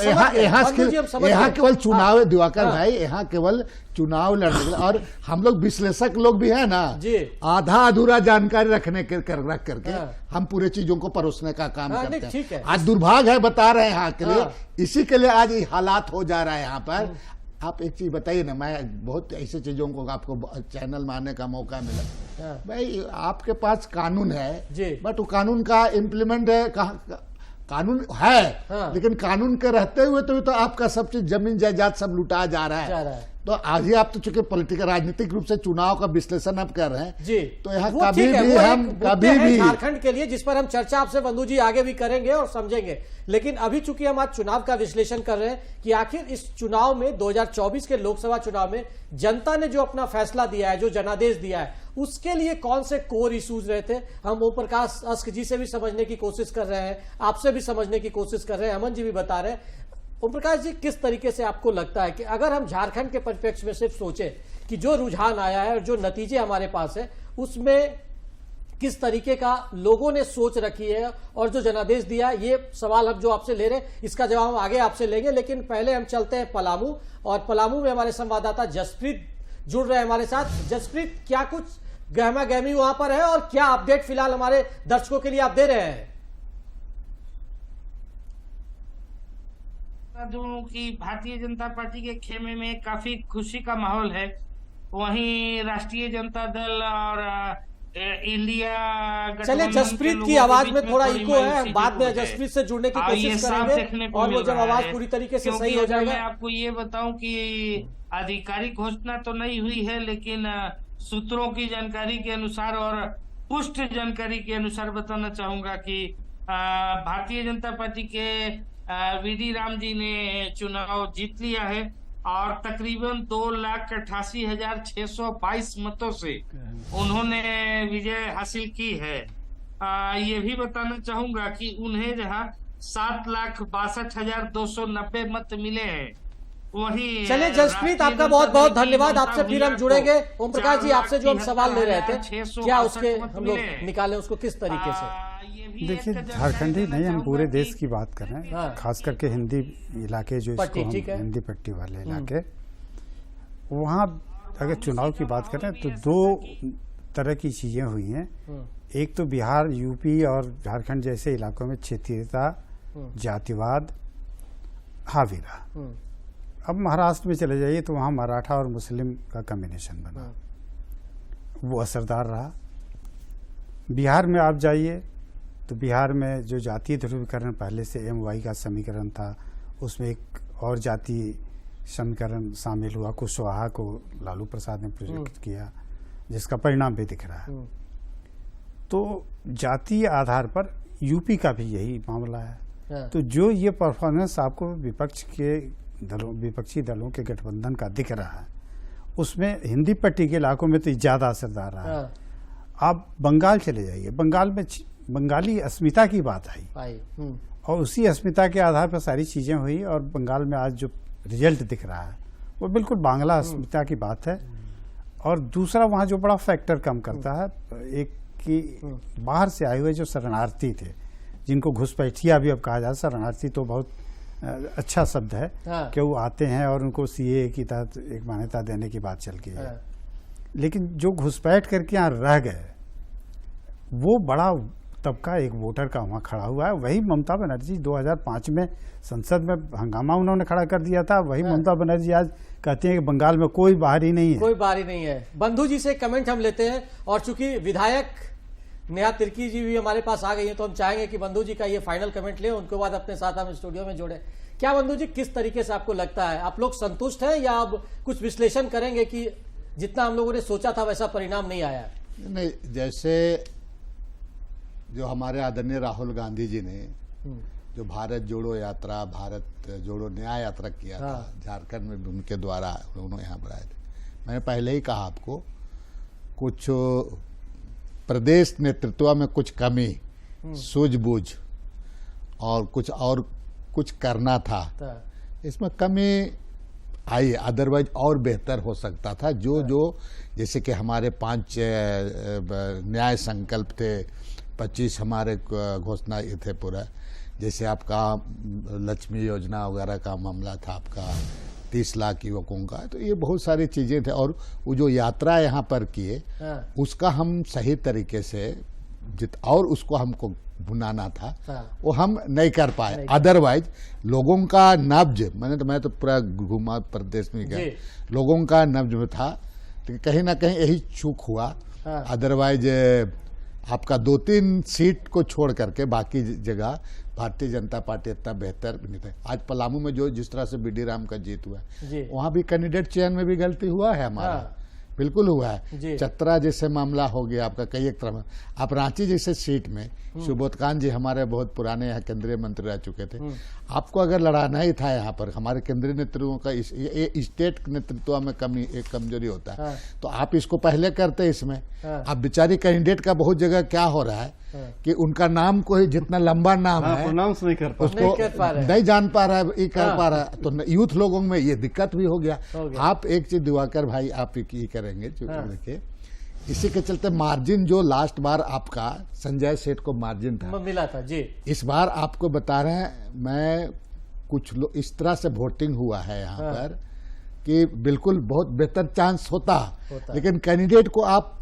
यहाँ केवल चुनाव, दिवाकर भाई, यहाँ केवल चुनाव लड़ने, और हम लोग विश्लेषक लोग भी है ना, आधा अधूरा जानकारी रखने रख करके हम पूरे चीजों को परोसने का काम करते हैं। आज दुर्भाग्य है, बता रहे हैं यहाँ के लिए, इसी के लिए आज ये हालात हो जा रहा है यहाँ पर। आप एक चीज बताइए ना, मैं बहुत ऐसी चीजों को आपको चैनल में आने का मौका मिला। भाई आपके पास कानून है, बट वो कानून का इम्प्लीमेंट है, कानून है, लेकिन कानून के रहते हुए तो आपका सब चीज जमीन जायदाद सब लुटा जा रहा है। तो आज ही आप तो चूंकि पॉलिटिकल राजनीतिक रूप से चुनाव का विश्लेषण आप कर रहे हैं जी, तो यहाँ कभी भी हम कभी भी झारखंड के लिए, जिस पर हम चर्चा आपसे बंधु जी आगे भी करेंगे और समझेंगे, लेकिन अभी चूंकि हम आज चुनाव का विश्लेषण कर रहे हैं कि आखिर इस चुनाव में 2024 के लोकसभा चुनाव में जनता ने जो अपना फैसला दिया है, जो जनादेश दिया है, उसके लिए कौन से कोर इश्यूज रहे थे, हम ओम प्रकाश अस्क जी से भी समझने की कोशिश कर रहे हैं, आपसे भी समझने की कोशिश कर रहे हैं, अमन जी भी बता रहे हैं। ओम प्रकाश जी, किस तरीके से आपको लगता है कि अगर हम झारखंड के परिप्रेक्ष्य में सिर्फ सोचें कि जो रुझान आया है और जो नतीजे हमारे पास है, उसमें किस तरीके का लोगों ने सोच रखी है और जो जनादेश दिया, ये सवाल हम जो आपसे ले रहे हैं, इसका जवाब हम आगे आपसे लेंगे। लेकिन पहले हम चलते हैं पलामू, और पलामू में हमारे संवाददाता जसप्रीत जुड़ रहे हैं हमारे साथ। जसप्रीत, क्या कुछ गहमा गहमी वहां पर है और क्या अपडेट फिलहाल हमारे दर्शकों के लिए आप दे रहे हैं? कि भारतीय जनता पार्टी के खेमे में काफी खुशी का माहौल है। वहीं राष्ट्रीय जनता दल और इंडिया, चलिए जसप्रीत की आवाज में थोड़ा इको है, हम बाद में जसप्रीत से जुड़ने की कोशिश करेंगे और वो जब आवाज पूरी तरीके से सही हो जाएगा। मैं आपको ये बताऊं कि आधिकारिक घोषणा तो नहीं हुई है, लेकिन सूत्रों की जानकारी के अनुसार और पुष्ट जानकारी के अनुसार बताना चाहूंगा कि भारतीय जनता पार्टी के VD राम जी ने चुनाव जीत लिया है और तकरीबन 2,88,622 मतों से उन्होंने विजय हासिल की है। ये भी बताना चाहूंगा कि उन्हें जहां 7,62,290 मत मिले हैं, वही चलिए जसप्रीत, आपका बहुत बहुत धन्यवाद। आपसे फिर हम जुड़ेंगे। ओम प्रकाश जी, आपसे जो हम सवाल ले रहे थे, क्या उसके हम लोग निकालें उसको किस तरीके से? देखिए, झारखंडी नहीं, हम पूरे देश की बात कर रहे हैं, खास करके हिंदी इलाके जो इसको हम हिंदी पट्टी वाले इलाके, वहाँ अगर चुनाव की बात करें तो दो तरह की चीजें हुई हैं। एक तो बिहार, यूपी और झारखंड जैसे इलाकों में क्षेत्रीयता, जातिवाद हावी रहा। अब महाराष्ट्र में चले जाइए तो वहाँ मराठा और मुस्लिम का कॉम्बिनेशन बना, वो असरदार रहा। बिहार में आप जाइए तो बिहार में जो जातीय ध्रुवीकरण पहले से MY का समीकरण था, उसमें एक और जातीय समीकरण शामिल हुआ। कुशवाहा को लालू प्रसाद ने प्रोजेक्ट किया, जिसका परिणाम भी दिख रहा है। तो जातीय आधार पर यूपी का भी यही मामला है। तो जो ये परफॉर्मेंस आपको विपक्षी दलों के गठबंधन का दिख रहा है, उसमें हिंदी पट्टी के इलाकों में तो ज्यादा असरदार रहा है। आप बंगाल चले जाइए, बंगाल में बंगाली अस्मिता की बात आई और उसी अस्मिता के आधार पर सारी चीजें हुई, और बंगाल में आज जो रिजल्ट दिख रहा है वो बिल्कुल बांग्ला अस्मिता की बात है। और दूसरा, वहाँ जो बड़ा फैक्टर कम करता है, एक कि बाहर से आए हुए जो शरणार्थी थे, जिनको घुसपैठिया भी अब कहा जाए, शरणार्थी तो बहुत अच्छा शब्द है कि वो आते हैं और उनको CAA की तहत एक मान्यता देने की बात चल गई है। लेकिन जो घुसपैठ करके यहाँ रह गए, वो बड़ा तबका एक वोटर का वहाँ खड़ा हुआ है। वही ममता बनर्जी 2005 में संसद में हंगामा उन्होंने खड़ा कर दिया था। वही ममता बनर्जी आज कहती हैं कि बंगाल में कोई बाहरी नहीं है, कोई बाहरी नहीं है। बंधु जी से कमेंट हम लेते हैं, और चूंकि विधायक नेहा तिर्की जी भी हमारे पास आ गई हैं, तो हम चाहेंगे कि बंधु जी का ये फाइनल कमेंट लें, उनके बाद अपने साथ हम स्टूडियो में जोड़े। क्या बंधु जी, किस तरीके से आपको लगता है, आप लोग संतुष्ट हैं या अब कुछ विश्लेषण करेंगे कि जितना हम लोगों ने सोचा था वैसा परिणाम नहीं आया? नहीं, जैसे जो हमारे आदरणीय राहुल गांधी जी ने जो भारत जोड़ो यात्रा, भारत जोड़ो न्याय यात्रा किया था, झारखंड में भी उनके द्वारा उन्होंने यहाँ बढ़ाए थे। मैंने पहले ही कहा आपको, कुछ प्रदेश नेतृत्व में कुछ कमी, सूझबूझ और कुछ करना था, इसमें कमी आई। अदरवाइज और बेहतर हो सकता था। जो जैसे कि हमारे 5 न्याय संकल्प थे, 25 हमारे घोषणा ये थे पूरा, जैसे आपका लक्ष्मी योजना वगैरह का मामला था, आपका 30 लाख युवकों का, तो ये बहुत सारी चीजें थे। और वो जो यात्रा यहाँ पर किए, उसका हम सही तरीके से और उसको हमको भुनाना था, वो हम नहीं कर पाए। अदरवाइज लोगों का नब्ज, मैं तो पूरा घुमा प्रदेश में गया, लोगों का नब्ज में था, तो कहीं ना कहीं यही चूक हुआ। अदरवाइज आपका 2-3 सीट को छोड़ करके बाकी जगह भारतीय जनता पार्टी इतना बेहतर नहीं था। आज पलामू में जो जिस तरह से BD राम का जीत हुआ है, वहां भी कैंडिडेट चयन में भी गलती हुआ है हमारा, बिल्कुल हुआ है। चतरा जैसे मामला हो गया आपका, कई एक तरह। आप रांची जैसे सीट में सुबोध कांत जी हमारे बहुत पुराने यहाँ केंद्रीय मंत्री रह चुके थे, आपको अगर लड़ाना ही था यहाँ पर, हमारे केंद्रीय नेतृत्वों का स्टेट नेतृत्व में कमी, एक कमजोरी होता है, तो आप इसको पहले करते। इसमें अब बेचारी कैंडिडेट का बहुत जगह क्या हो रहा है कि उनका नाम कोई जितना लंबा नाम है प्रोनाउंस नहीं कर पा, उसको नहीं जान पा रहा है, ये कर पा रहा है, तो यूथ लोगों में ये दिक्कत भी हो गया। आप एक चीज दिवाकर भाई आप ये करेंगे, देखिए इसी के चलते मार्जिन जो लास्ट बार आपका संजय सेठ को मार्जिन था मिला था जी, इस बार आपको बता रहे हैं, मैं कुछ लोग इस तरह से वोटिंग हुआ है यहाँ पर कि बिल्कुल बहुत बेहतर चांस होता। लेकिन कैंडिडेट को आप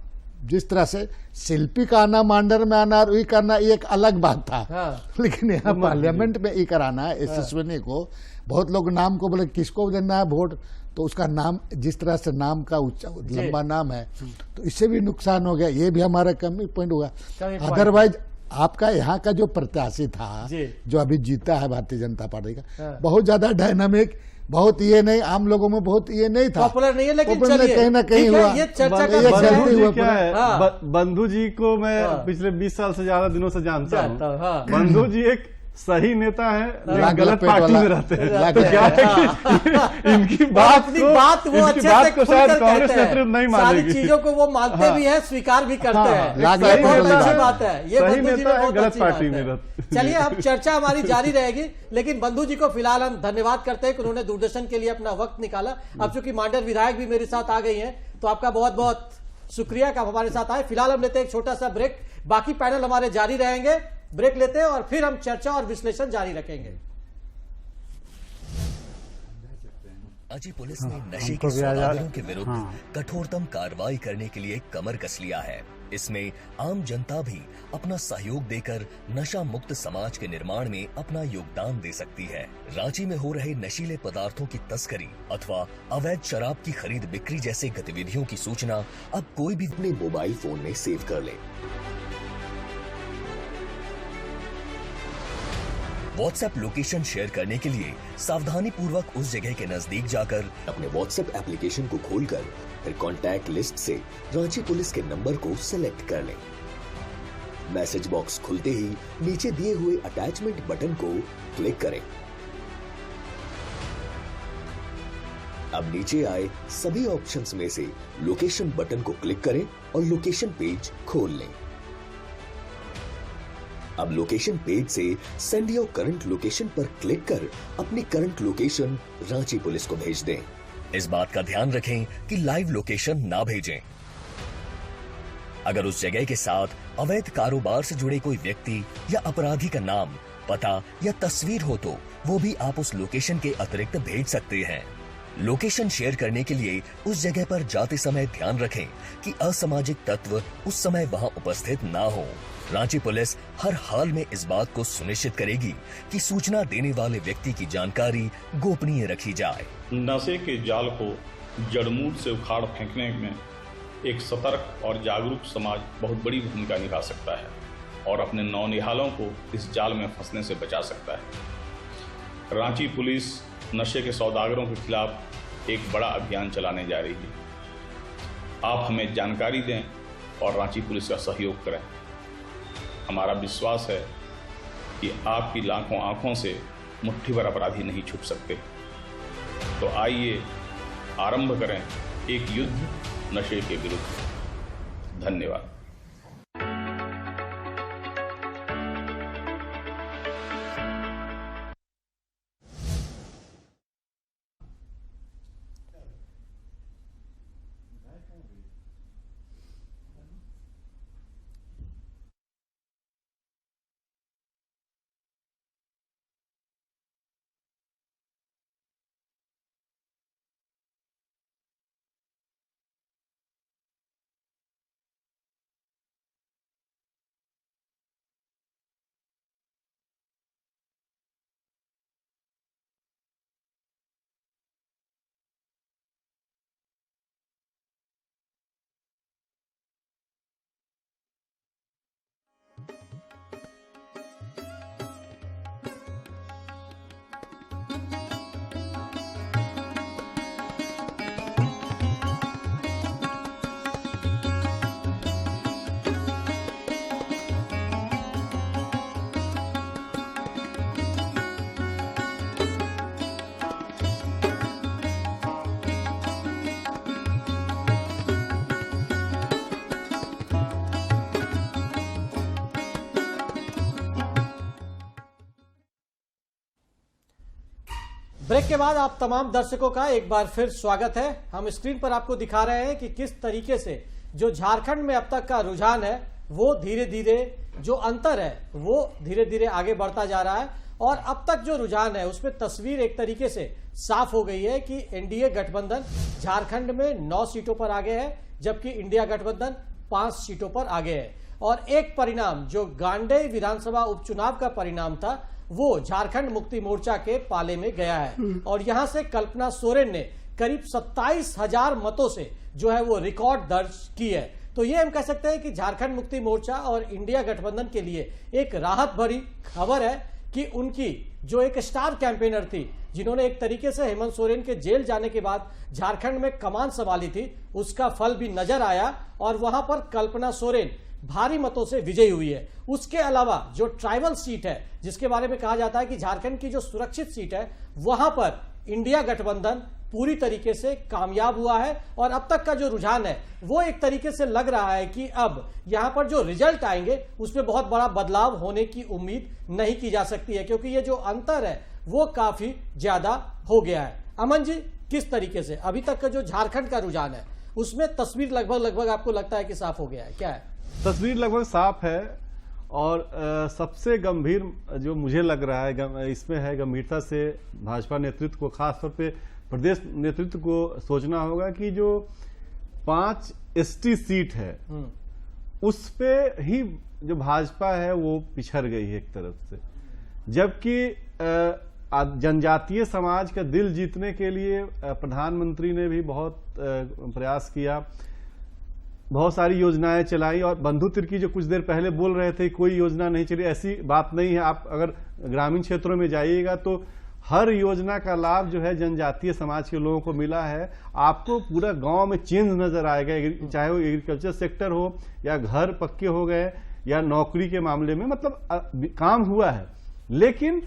जिस तरह से शिल्पी का आना, मांडर में आना और ये करना, ये एक अलग बात था। लेकिन यहाँ पार्लियामेंट में ये कराना है यशस्विनी को, बहुत लोग नाम को बोले किसको देना है वोट, तो उसका नाम जिस तरह से नाम का लंबा नाम है, तो इससे भी नुकसान हो गया। ये भी हमारा कमी पॉइंट हुआ। अदरवाइज आपका यहाँ का जो प्रत्याशी था जो अभी जीता है भारतीय जनता पार्टी का, बहुत ज्यादा डायनामिक, बहुत ये नहीं, आम लोगों में बहुत ये नहीं था, पॉपुलर नहीं है, लेकिन कहीं ना कहीं हुआ। ये चर्चा का बंधु जी क्या है, बंधु जी को मैं पिछले 20 साल से ज्यादा दिनों से जानता हूँ। बंधु जी एक सही नेता है लेकिन लाख गलत पेट पार्टी वाला- में रहते हैं। लाख तो क्या है कि इनकी बात अपनी बात वो इनकी अच्छे से बात को शायद खुलकर कांग्रेस कहते नेतृत्व नहीं हैं, सारी मानेगी। चीजों को वो मानते हाँ। भी है, स्वीकार भी करते हाँ, हैं। लाख ये पेट बहुत वाली अच्छी बात। बात है, ये सही बंधु जी नेता ने है, बहुत गलत अच्छी बात पार्टी में है। रहते। चलिए अब चर्चा हमारी जारी रहेगी, लेकिन बंधु जी को फिलहाल हम धन्यवाद करते हैं कि उन्होंने दूरदर्शन के लिए अपना वक्त निकाला। अब चूंकि मांडर विधायक भी मेरे साथ आ गई हैं, तो आपका बहुत बहुत शुक्रिया कि आप हमारे साथ आए। फिलहाल हम लेते हैं एक छोटा सा ब्रेक, बाकी पैनल हमारे जारी रहेंगे। ब्रेक लेते हैं और फिर हम चर्चा और विश्लेषण जारी रखेंगे। रांची पुलिस ने नशे हमको के भी आजाद- सौदागरों के विरुद्ध हाँ। कठोरतम कार्रवाई करने के लिए कमर कस लिया है। इसमें आम जनता भी अपना सहयोग देकर नशा मुक्त समाज के निर्माण में अपना योगदान दे सकती है। रांची में हो रहे नशीले पदार्थों की तस्करी अथवा अवैध शराब की खरीद बिक्री जैसे गतिविधियों की सूचना अब कोई भी अपने मोबाइल फोन में सेव कर ले। व्हाट्सएप लोकेशन शेयर करने के लिए सावधानी पूर्वक उस जगह के नजदीक जाकर अपने व्हाट्सएप एप्लीकेशन को खोलकर फिर कॉन्टैक्ट लिस्ट से रांची पुलिस के नंबर को सिलेक्ट कर लें। मैसेज बॉक्स खुलते ही नीचे दिए हुए अटैचमेंट बटन को क्लिक करें। अब नीचे आए सभी ऑप्शंस में से लोकेशन बटन को क्लिक करें और लोकेशन पेज खोल लें। अब लोकेशन पेज से सेंड योर करंट लोकेशन पर क्लिक कर अपनी करंट लोकेशन रांची पुलिस को भेज दें। इस बात का ध्यान रखें कि लाइव लोकेशन ना भेजें। अगर उस जगह के साथ अवैध कारोबार से जुड़े कोई व्यक्ति या अपराधी का नाम, पता या तस्वीर हो तो वो भी आप उस लोकेशन के अतिरिक्त भेज सकते हैं। लोकेशन शेयर करने के लिए उस जगह पर जाते समय ध्यान रखें कि असामाजिक तत्व उस समय वहां उपस्थित ना हो। रांची पुलिस हर हाल में इस बात को सुनिश्चित करेगी कि सूचना देने वाले व्यक्ति की जानकारी गोपनीय रखी जाए। नशे के जाल को जड़मूल से उखाड़ फेंकने में एक सतर्क और जागरूक समाज बहुत बड़ी भूमिका निभा सकता है और अपने नौनिहालों को इस जाल में फंसने से बचा सकता है। रांची पुलिस नशे के सौदागरों के खिलाफ एक बड़ा अभियान चलाने जा रही है। आप हमें जानकारी दें और रांची पुलिस का सहयोग करें। हमारा विश्वास है कि आपकी लाखों आंखों से मुट्ठी भर अपराधी नहीं छुप सकते। तो आइए आरंभ करें एक युद्ध नशे के विरुद्ध। धन्यवाद। ब्रेक के बाद आप तमाम दर्शकों का एक बार फिर स्वागत है। हम स्क्रीन पर आपको दिखा रहे हैं कि किस तरीके से जो झारखंड में अब तक का रुझान है वो धीरे धीरे, जो अंतर है वो धीरे धीरे आगे बढ़ता जा रहा है और अब तक जो रुझान है उसमें तस्वीर एक तरीके से साफ हो गई है कि एनडीए गठबंधन झारखंड में 9 सीटों पर आगे है, जबकि इंडिया गठबंधन 5 सीटों पर आगे है। और एक परिणाम जो गांडेय विधानसभा उपचुनाव का परिणाम था वो झारखंड मुक्ति मोर्चा के पाले में गया है और यहां से कल्पना सोरेन ने करीब 27,000 मतों से जो है वो रिकॉर्ड दर्ज की है। तो ये हम कह सकते हैं कि झारखंड मुक्ति मोर्चा और इंडिया गठबंधन के लिए एक राहत भरी खबर है कि उनकी जो एक स्टार कैंपेनर थी, जिन्होंने एक तरीके से हेमंत सोरेन के जेल जाने के बाद झारखंड में कमान संभाली थी, उसका फल भी नजर आया और वहां पर कल्पना सोरेन भारी मतों से विजयी हुई है। उसके अलावा जो ट्राइबल सीट है, जिसके बारे में कहा जाता है कि झारखंड की जो सुरक्षित सीट है, वहां पर इंडिया गठबंधन पूरी तरीके से कामयाब हुआ है और अब तक का जो रुझान है वो एक तरीके से लग रहा है कि अब यहां पर जो रिजल्ट आएंगे उसमें बहुत बड़ा बदलाव होने की उम्मीद नहीं की जा सकती है, क्योंकि ये जो अंतर है वो काफी ज्यादा हो गया है। अमन जी, किस तरीके से अभी तक का जो झारखंड का रुझान है उसमें तस्वीर लगभग आपको लगता है कि साफ हो गया है? क्या है तस्वीर? लगभग साफ है। और सबसे गंभीर जो मुझे लग रहा है इसमें है गंभीरता से भाजपा नेतृत्व को, खासतौर पे प्रदेश नेतृत्व को सोचना होगा कि जो 5 एसटी सीट है उस पे ही जो भाजपा है वो पिछड़ गई है एक तरफ से, जबकि जनजातीय समाज का दिल जीतने के लिए प्रधानमंत्री ने भी बहुत प्रयास किया, बहुत सारी योजनाएं चलाई। और बंधु तिर्की जो कुछ देर पहले बोल रहे थे कोई योजना नहीं चली, ऐसी बात नहीं है। आप अगर ग्रामीण क्षेत्रों में जाइएगा तो हर योजना का लाभ जो है जनजातीय समाज के लोगों को मिला है। आपको पूरा गांव में चेंज नजर आएगा, चाहे वो एग्रीकल्चर सेक्टर हो या घर पक्के हो गए या नौकरी के मामले में, मतलब काम हुआ है। लेकिन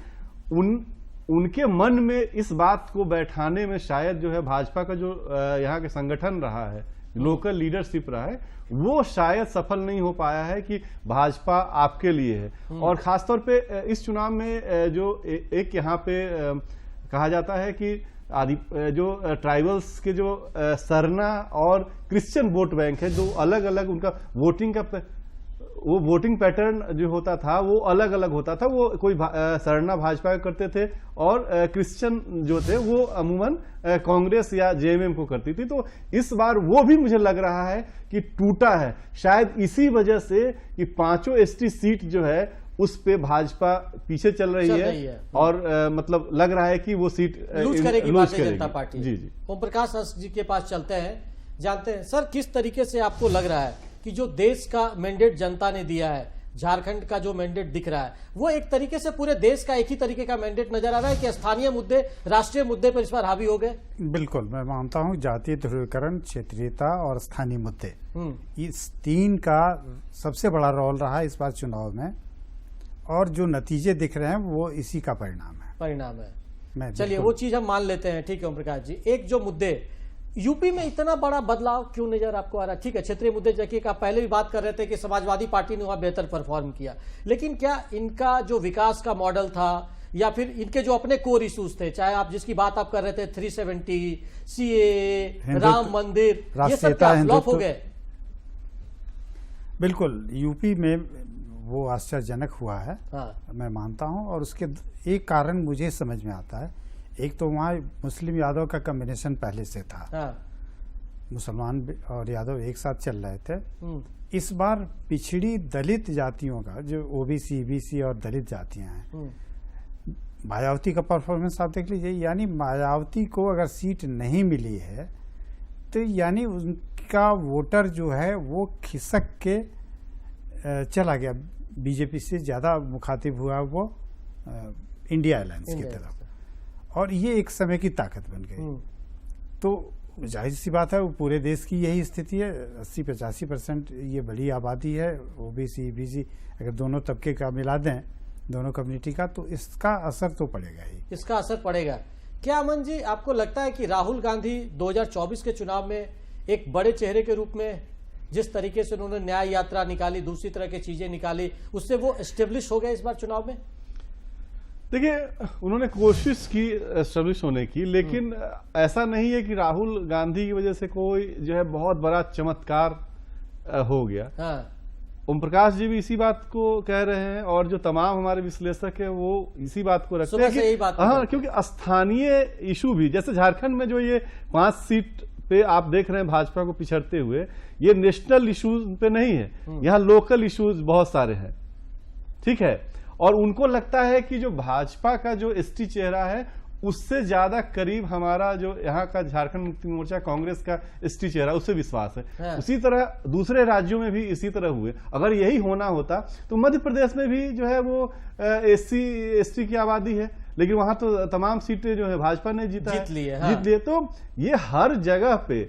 उनके मन में इस बात को बैठाने में शायद जो है भाजपा का जो यहाँ के संगठन रहा है, लोकल लीडरशिप रहा है, वो शायद सफल नहीं हो पाया है कि भाजपा आपके लिए है। और खासतौर पे इस चुनाव में जो एक यहाँ पे कहा जाता है कि जो ट्राइबल्स के जो सरना और क्रिश्चियन वोट बैंक है, जो अलग अलग उनका वोटिंग का वो वोटिंग पैटर्न जो होता था वो अलग अलग होता था। वो कोई सरना भाजपा करते थे और क्रिश्चियन जो थे वो अमूमन कांग्रेस या जेएमएम को करती थी। तो इस बार वो भी मुझे लग रहा है कि टूटा है, शायद इसी वजह से कि 5 एसटी सीट जो है उस पे भाजपा पीछे चल रही है। और मतलब लग रहा है कि वो सीट लूज करेगी भारतीय जनता पार्टी। जी जी। ओम प्रकाश जी के पास चलते हैं, जानते हैं सर किस तरीके से आपको लग रहा है कि जो देश का मैंडेट जनता ने दिया है, झारखंड का जो मैंडेट दिख रहा है वो एक तरीके से पूरे देश का एक ही तरीके का मैंडेट नजर आ रहा है कि स्थानीय मुद्दे राष्ट्रीय मुद्दे पर इस बार हावी हो गए? बिल्कुल, मैं मानता हूं जातीय ध्रुवीकरण, क्षेत्रीयता और स्थानीय मुद्दे, इस 3 का सबसे बड़ा रोल रहा है इस बार चुनाव में। और जो नतीजे दिख रहे हैं वो इसी का परिणाम है। चलिए वो चीज हम मान लेते हैं, ठीक है ओम प्रकाश जी। एक जो मुद्दे यूपी में इतना बड़ा बदलाव क्यों नजर आपको आ रहा है? ठीक है, क्षेत्रीय मुद्दे जैसे आप पहले भी बात कर रहे थे कि समाजवादी पार्टी ने वहां बेहतर परफॉर्म किया, लेकिन क्या इनका जो विकास का मॉडल था या फिर इनके जो अपने कोर इश्यूज थे, चाहे आप जिसकी बात आप कर रहे थे 370, सीए, राम मंदिर, ये सब क्या फ्लॉप हो गए? बिल्कुल, यूपी में वो आश्चर्यजनक हुआ है। हाँ। मैं मानता हूं। और उसके एक कारण मुझे समझ में आता है, एक तो वहाँ मुस्लिम यादव का कॉम्बिनेशन पहले से था। हाँ। मुसलमान और यादव एक साथ चल रहे थे। इस बार पिछड़ी दलित जातियों का, जो ओबीसी, ईबीसी और दलित जातियां हैं, मायावती का परफॉर्मेंस आप देख लीजिए। यानी मायावती को अगर सीट नहीं मिली है तो यानी उनका वोटर जो है वो खिसक के चला गया, बीजेपी से ज्यादा मुखातिब हुआ वो इंडिया अलायंस की तरफ, और ये एक समय की ताकत बन गई। तो जाहिर सी बात है वो पूरे देश की यही स्थिति है। 80-85% ये बड़ी आबादी है, ओबीसी, ईबीसी, अगर दोनों तबके का मिला दें, दोनों कम्युनिटी का, तो इसका असर तो पड़ेगा ही। इसका असर पड़ेगा। क्या अमन जी आपको लगता है कि राहुल गांधी 2024 के चुनाव में एक बड़े चेहरे के रूप में जिस तरीके से उन्होंने न्याय यात्रा निकाली, दूसरी तरह की चीजें निकाली, उससे वो एस्टेब्लिश हो गए इस बार चुनाव में? देखिए, उन्होंने कोशिश की एस्टेब्लिश होने की, लेकिन ऐसा नहीं है कि राहुल गांधी की वजह से कोई जो है बहुत बड़ा चमत्कार हो गया। हाँ। ओम प्रकाश जी भी इसी बात को कह रहे हैं और जो तमाम हमारे विश्लेषक है वो इसी बात को रखते हैं कि हाँ, क्योंकि स्थानीय इशू भी, जैसे झारखंड में जो ये 5 सीट पे आप देख रहे हैं भाजपा को पिछड़ते हुए, ये नेशनल इश्यूज पे नहीं है, यहाँ लोकल इश्यूज बहुत सारे हैं। ठीक है, और उनको लगता है कि जो भाजपा का जो एसटी चेहरा है उससे ज्यादा करीब हमारा जो यहाँ का झारखंड मुक्ति मोर्चा कांग्रेस का एसटी चेहरा, उससे विश्वास है। उसी तरह दूसरे राज्यों में भी इसी तरह हुए। अगर यही होना होता तो मध्य प्रदेश में भी जो है वो एससी एसटी की आबादी है, लेकिन वहां तो तमाम सीटें जो है भाजपा ने जीत लिए। तो ये हर जगह पे,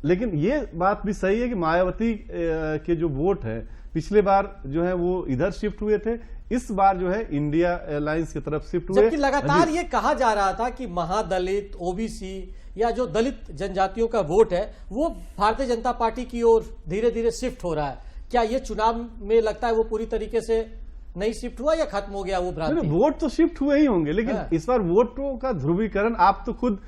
लेकिन ये बात भी सही है कि मायावती के जो वोट है पिछले बार जो है वो इधर शिफ्ट हुए थे, इस बार जो है इंडिया अलायंस की तरफ शिफ्ट हुए। जबकि लगातार ये कहा जा रहा था कि महादलित, ओबीसी या जो दलित जनजातियों का वोट है वो भारतीय जनता पार्टी की ओर धीरे धीरे शिफ्ट हो रहा है। क्या ये चुनाव में लगता है वो पूरी तरीके से नहीं शिफ्ट हुआ या खत्म हो गया वो भ्रांति? वोट तो शिफ्ट हुए ही होंगे, लेकिन इस बार वोटों का ध्रुवीकरण, आप तो खुद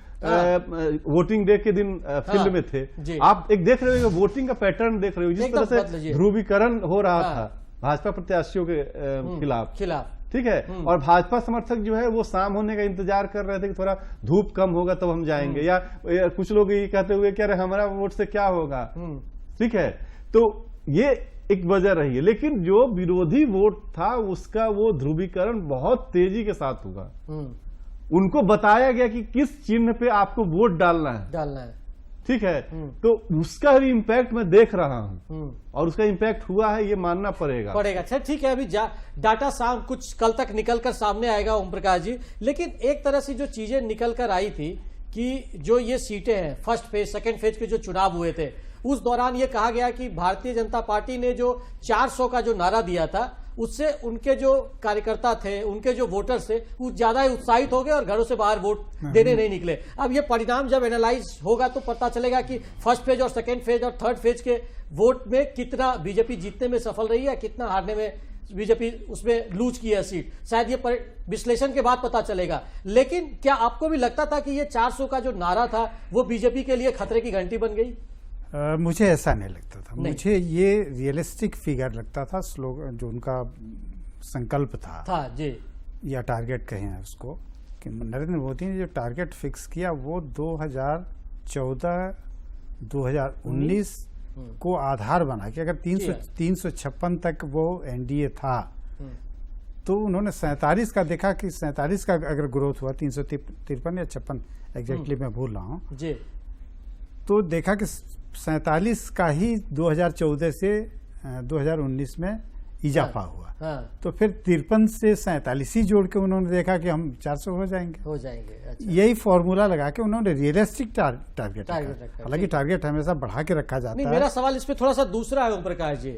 वोटिंग डे के दिन फील्ड में थे, आप एक देख रहे हो, वोटिंग का पैटर्न देख रहे हो, जिस तरह से ध्रुवीकरण हो रहा था भाजपा प्रत्याशियों के खिलाफ, ठीक है। और भाजपा समर्थक जो है वो शाम होने का इंतजार कर रहे थे कि थोड़ा धूप कम होगा तब हम जाएंगे, या कुछ लोग ये कहते हुए कह रहे हमारा वोट से क्या होगा, ठीक है। तो ये एक वजह रही है, लेकिन जो विरोधी वोट था उसका वो ध्रुवीकरण बहुत तेजी के साथ हुआ। उनको बताया गया कि किस चिन्ह पे आपको वोट डालना है, ठीक है। तो उसका भी इम्पैक्ट मैं देख रहा हूं, और उसका इम्पैक्ट हुआ है, ये मानना पड़ेगा। अच्छा ठीक है, अभी डाटा शाम कुछ कल तक निकल कर सामने आएगा ओम प्रकाश जी, लेकिन एक तरह से जो चीजें निकल कर आई थी कि जो ये सीटें हैं फर्स्ट फेज सेकेंड फेज के जो चुनाव हुए थे उस दौरान ये कहा गया कि भारतीय जनता पार्टी ने जो 400 का जो नारा दिया था उससे उनके जो कार्यकर्ता थे, उनके जो वोटर्स थे वो ज्यादा ही उत्साहित हो गए और घरों से बाहर वोट देने नहीं निकले। अब ये परिणाम जब एनालाइज होगा तो पता चलेगा कि फर्स्ट फेज और सेकेंड फेज और थर्ड फेज के वोट में कितना बीजेपी जीतने में सफल रही है, कितना हारने में बीजेपी उसमें लूज की है सीट, शायद ये विश्लेषण के बाद पता चलेगा। लेकिन क्या आपको भी लगता था कि ये 400 का जो नारा था वो बीजेपी के लिए खतरे की घंटी बन गई? मुझे ऐसा नहीं लगता था, मुझे ये रियलिस्टिक फिगर लगता था, स्लोगन जो उनका संकल्प था जी, या टारगेट कहें उसको, कि नरेंद्र मोदी ने जो टारगेट फिक्स किया वो 2014 2019 को आधार बना कि अगर 356 तक वो एनडीए था तो उन्होंने 47 का देखा कि 47 का अगर ग्रोथ हुआ, 353 या 56 एग्जैक्टली मैं भूल रहा हूँ जी, तो देखा कि 47 का ही 2014 से 2019 में इजाफा हुआ। तो फिर 53 से 47 ही जोड़ के उन्होंने देखा कि हम 400 हो जाएंगे। अच्छा। यही फॉर्मूला लगा के उन्होंने रियलिस्टिक टारगेट रखा। हालांकि टारगेट हमेशा बढ़ा के रखा जाता है। मेरा सवाल इस पे थोड़ा सा दूसरा है ओम प्रकाश जी,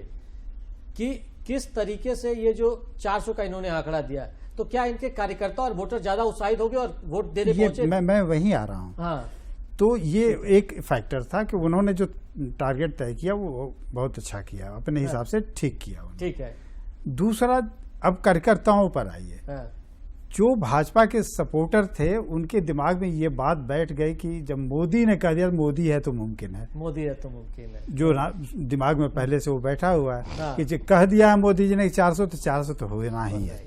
कि किस तरीके से ये जो 400 का इन्होंने आंकड़ा दिया, तो क्या इनके कार्यकर्ता और वोटर ज्यादा उत्साहित हो गए और वोट देने पहुंचे? मैं वहीं आ रहा हूँ। तो ये एक फैक्टर था कि उन्होंने जो टारगेट तय किया वो बहुत अच्छा किया, अपने हिसाब से ठीक किया उन्होंने। ठीक है। दूसरा, अब कार्यकर्ताओं पर आइए। जो भाजपा के सपोर्टर थे उनके दिमाग में ये बात बैठ गई कि जब मोदी ने कह दिया मोदी है तो मुमकिन है, मोदी है तो मुमकिन है, जो दिमाग में पहले से वो बैठा हुआ है कि जो कह दिया है मोदी जी ने 400 तो 400 तो होना ही है।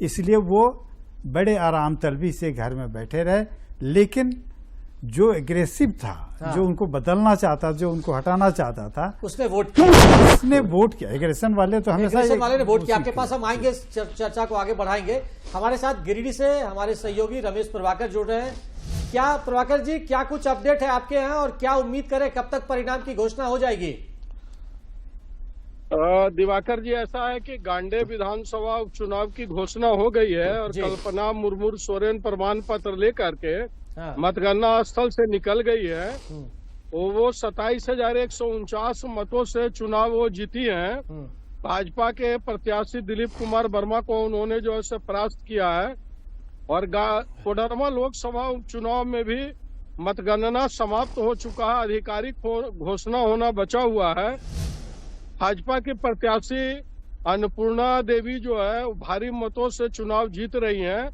इसलिए वो बड़े आराम तलबी से घर में बैठे रहे। लेकिन जो एग्रेसिव था, जो उनको बदलना चाहता, जो उनको हटाना चाहता था, उसने वोट किया। उसने वोट किया। एग्रेशन वाले तो हमेशा वाले ने वोट किया। आपके पास हम आएंगे, चर्चा को आगे बढ़ाएंगे। हमारे साथ गिरिडीह से हमारे सहयोगी रमेश प्रभाकर जुड़ रहे हैं। क्या प्रभाकर जी, क्या कुछ अपडेट है आपके यहाँ और क्या उम्मीद करें कब तक परिणाम की घोषणा हो जाएगी? दिवाकर जी, ऐसा है कि गांडे विधानसभा उपचुनाव की घोषणा हो गई है और कल्पना मुर्मू सोरेन प्रमाण पत्र लेकर के मतगणना स्थल से निकल गई है। वो 27,149 मतों से चुनाव वो जीती हैं। भाजपा के प्रत्याशी दिलीप कुमार वर्मा को उन्होंने जो है परास्त किया है। और कोडरमा लोकसभा उपचुनाव में भी मतगणना समाप्त हो चुका है, आधिकारिक घोषणा होना बचा हुआ है। भाजपा की प्रत्याशी अन्नपूर्णा देवी जो है भारी मतों से चुनाव जीत रही हैं।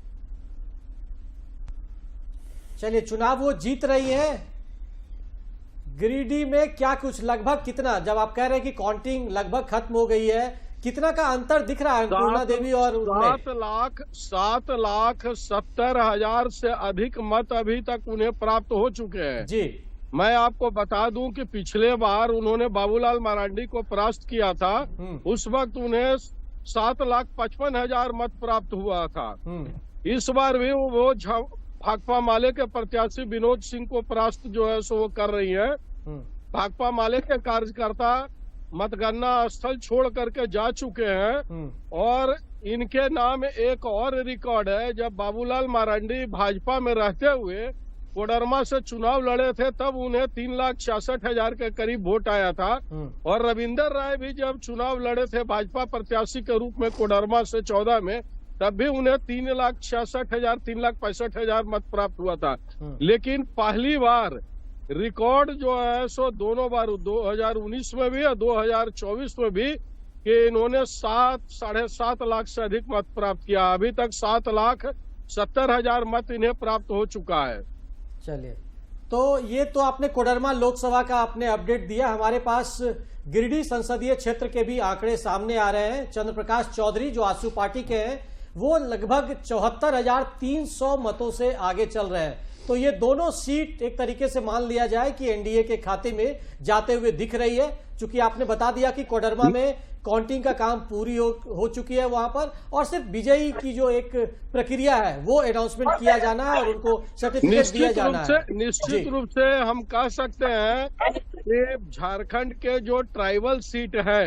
चलिए, चुनाव वो जीत रही है। गिरिडीह में क्या कुछ लगभग कितना, जब आप कह रहे हैं कि काउंटिंग लगभग खत्म हो गई है, कितना का अंतर दिख रहा है अन्नपूर्णा देवी और 7,70,000 से अधिक मत अभी तक उन्हें प्राप्त हो चुके हैं जी। मैं आपको बता दूं कि पिछले बार उन्होंने बाबूलाल मरांडी को परास्त किया था, उस वक्त उन्हें 7,55,000 मत प्राप्त हुआ था। इस बार भी वो भाकपा माले के प्रत्याशी विनोद सिंह को परास्त जो है सो वो कर रही है। भाकपा माले के कार्यकर्ता मतगणना स्थल छोड़ करके जा चुके हैं। और इनके नाम एक और रिकॉर्ड है, जब बाबूलाल मरांडी भाजपा में रहते हुए कोडरमा से चुनाव लड़े थे तब उन्हें 3,66,000 के करीब वोट आया था। और रविंदर राय भी जब चुनाव लड़े थे भाजपा प्रत्याशी के रूप में कोडरमा से 14 में, तब भी उन्हें 3,66,000 3,65,000 मत प्राप्त हुआ था। लेकिन पहली बार रिकॉर्ड जो है सो दोनों बार 2019 में भी और 2024 में भी कि इन्होंने 7-7.5 लाख से अधिक मत प्राप्त किया। अभी तक 7,70,000 मत इन्हें प्राप्त हो चुका है। चलिए, तो ये तो आपने कोडरमा लोकसभा का आपने अपडेट दिया। हमारे पास गिरिडीह संसदीय क्षेत्र के भी आंकड़े सामने आ रहे हैं। चंद्र प्रकाश चौधरी जो आसू पार्टी के हैं वो लगभग 74,300 मतों से आगे चल रहे हैं। तो ये दोनों सीट एक तरीके से मान लिया जाए कि एनडीए के खाते में जाते हुए दिख रही है। चूंकि आपने बता दिया कि कोडरमा में काउंटिंग का काम पूरी हो चुकी है वहां पर, और सिर्फ विजयी की जो एक प्रक्रिया है वो अनाउंसमेंट किया जाना है और उनको सर्टिफिकेट दिया जाना है। निश्चित रूप से हम कह सकते हैं कि झारखंड के जो ट्राइबल सीट है,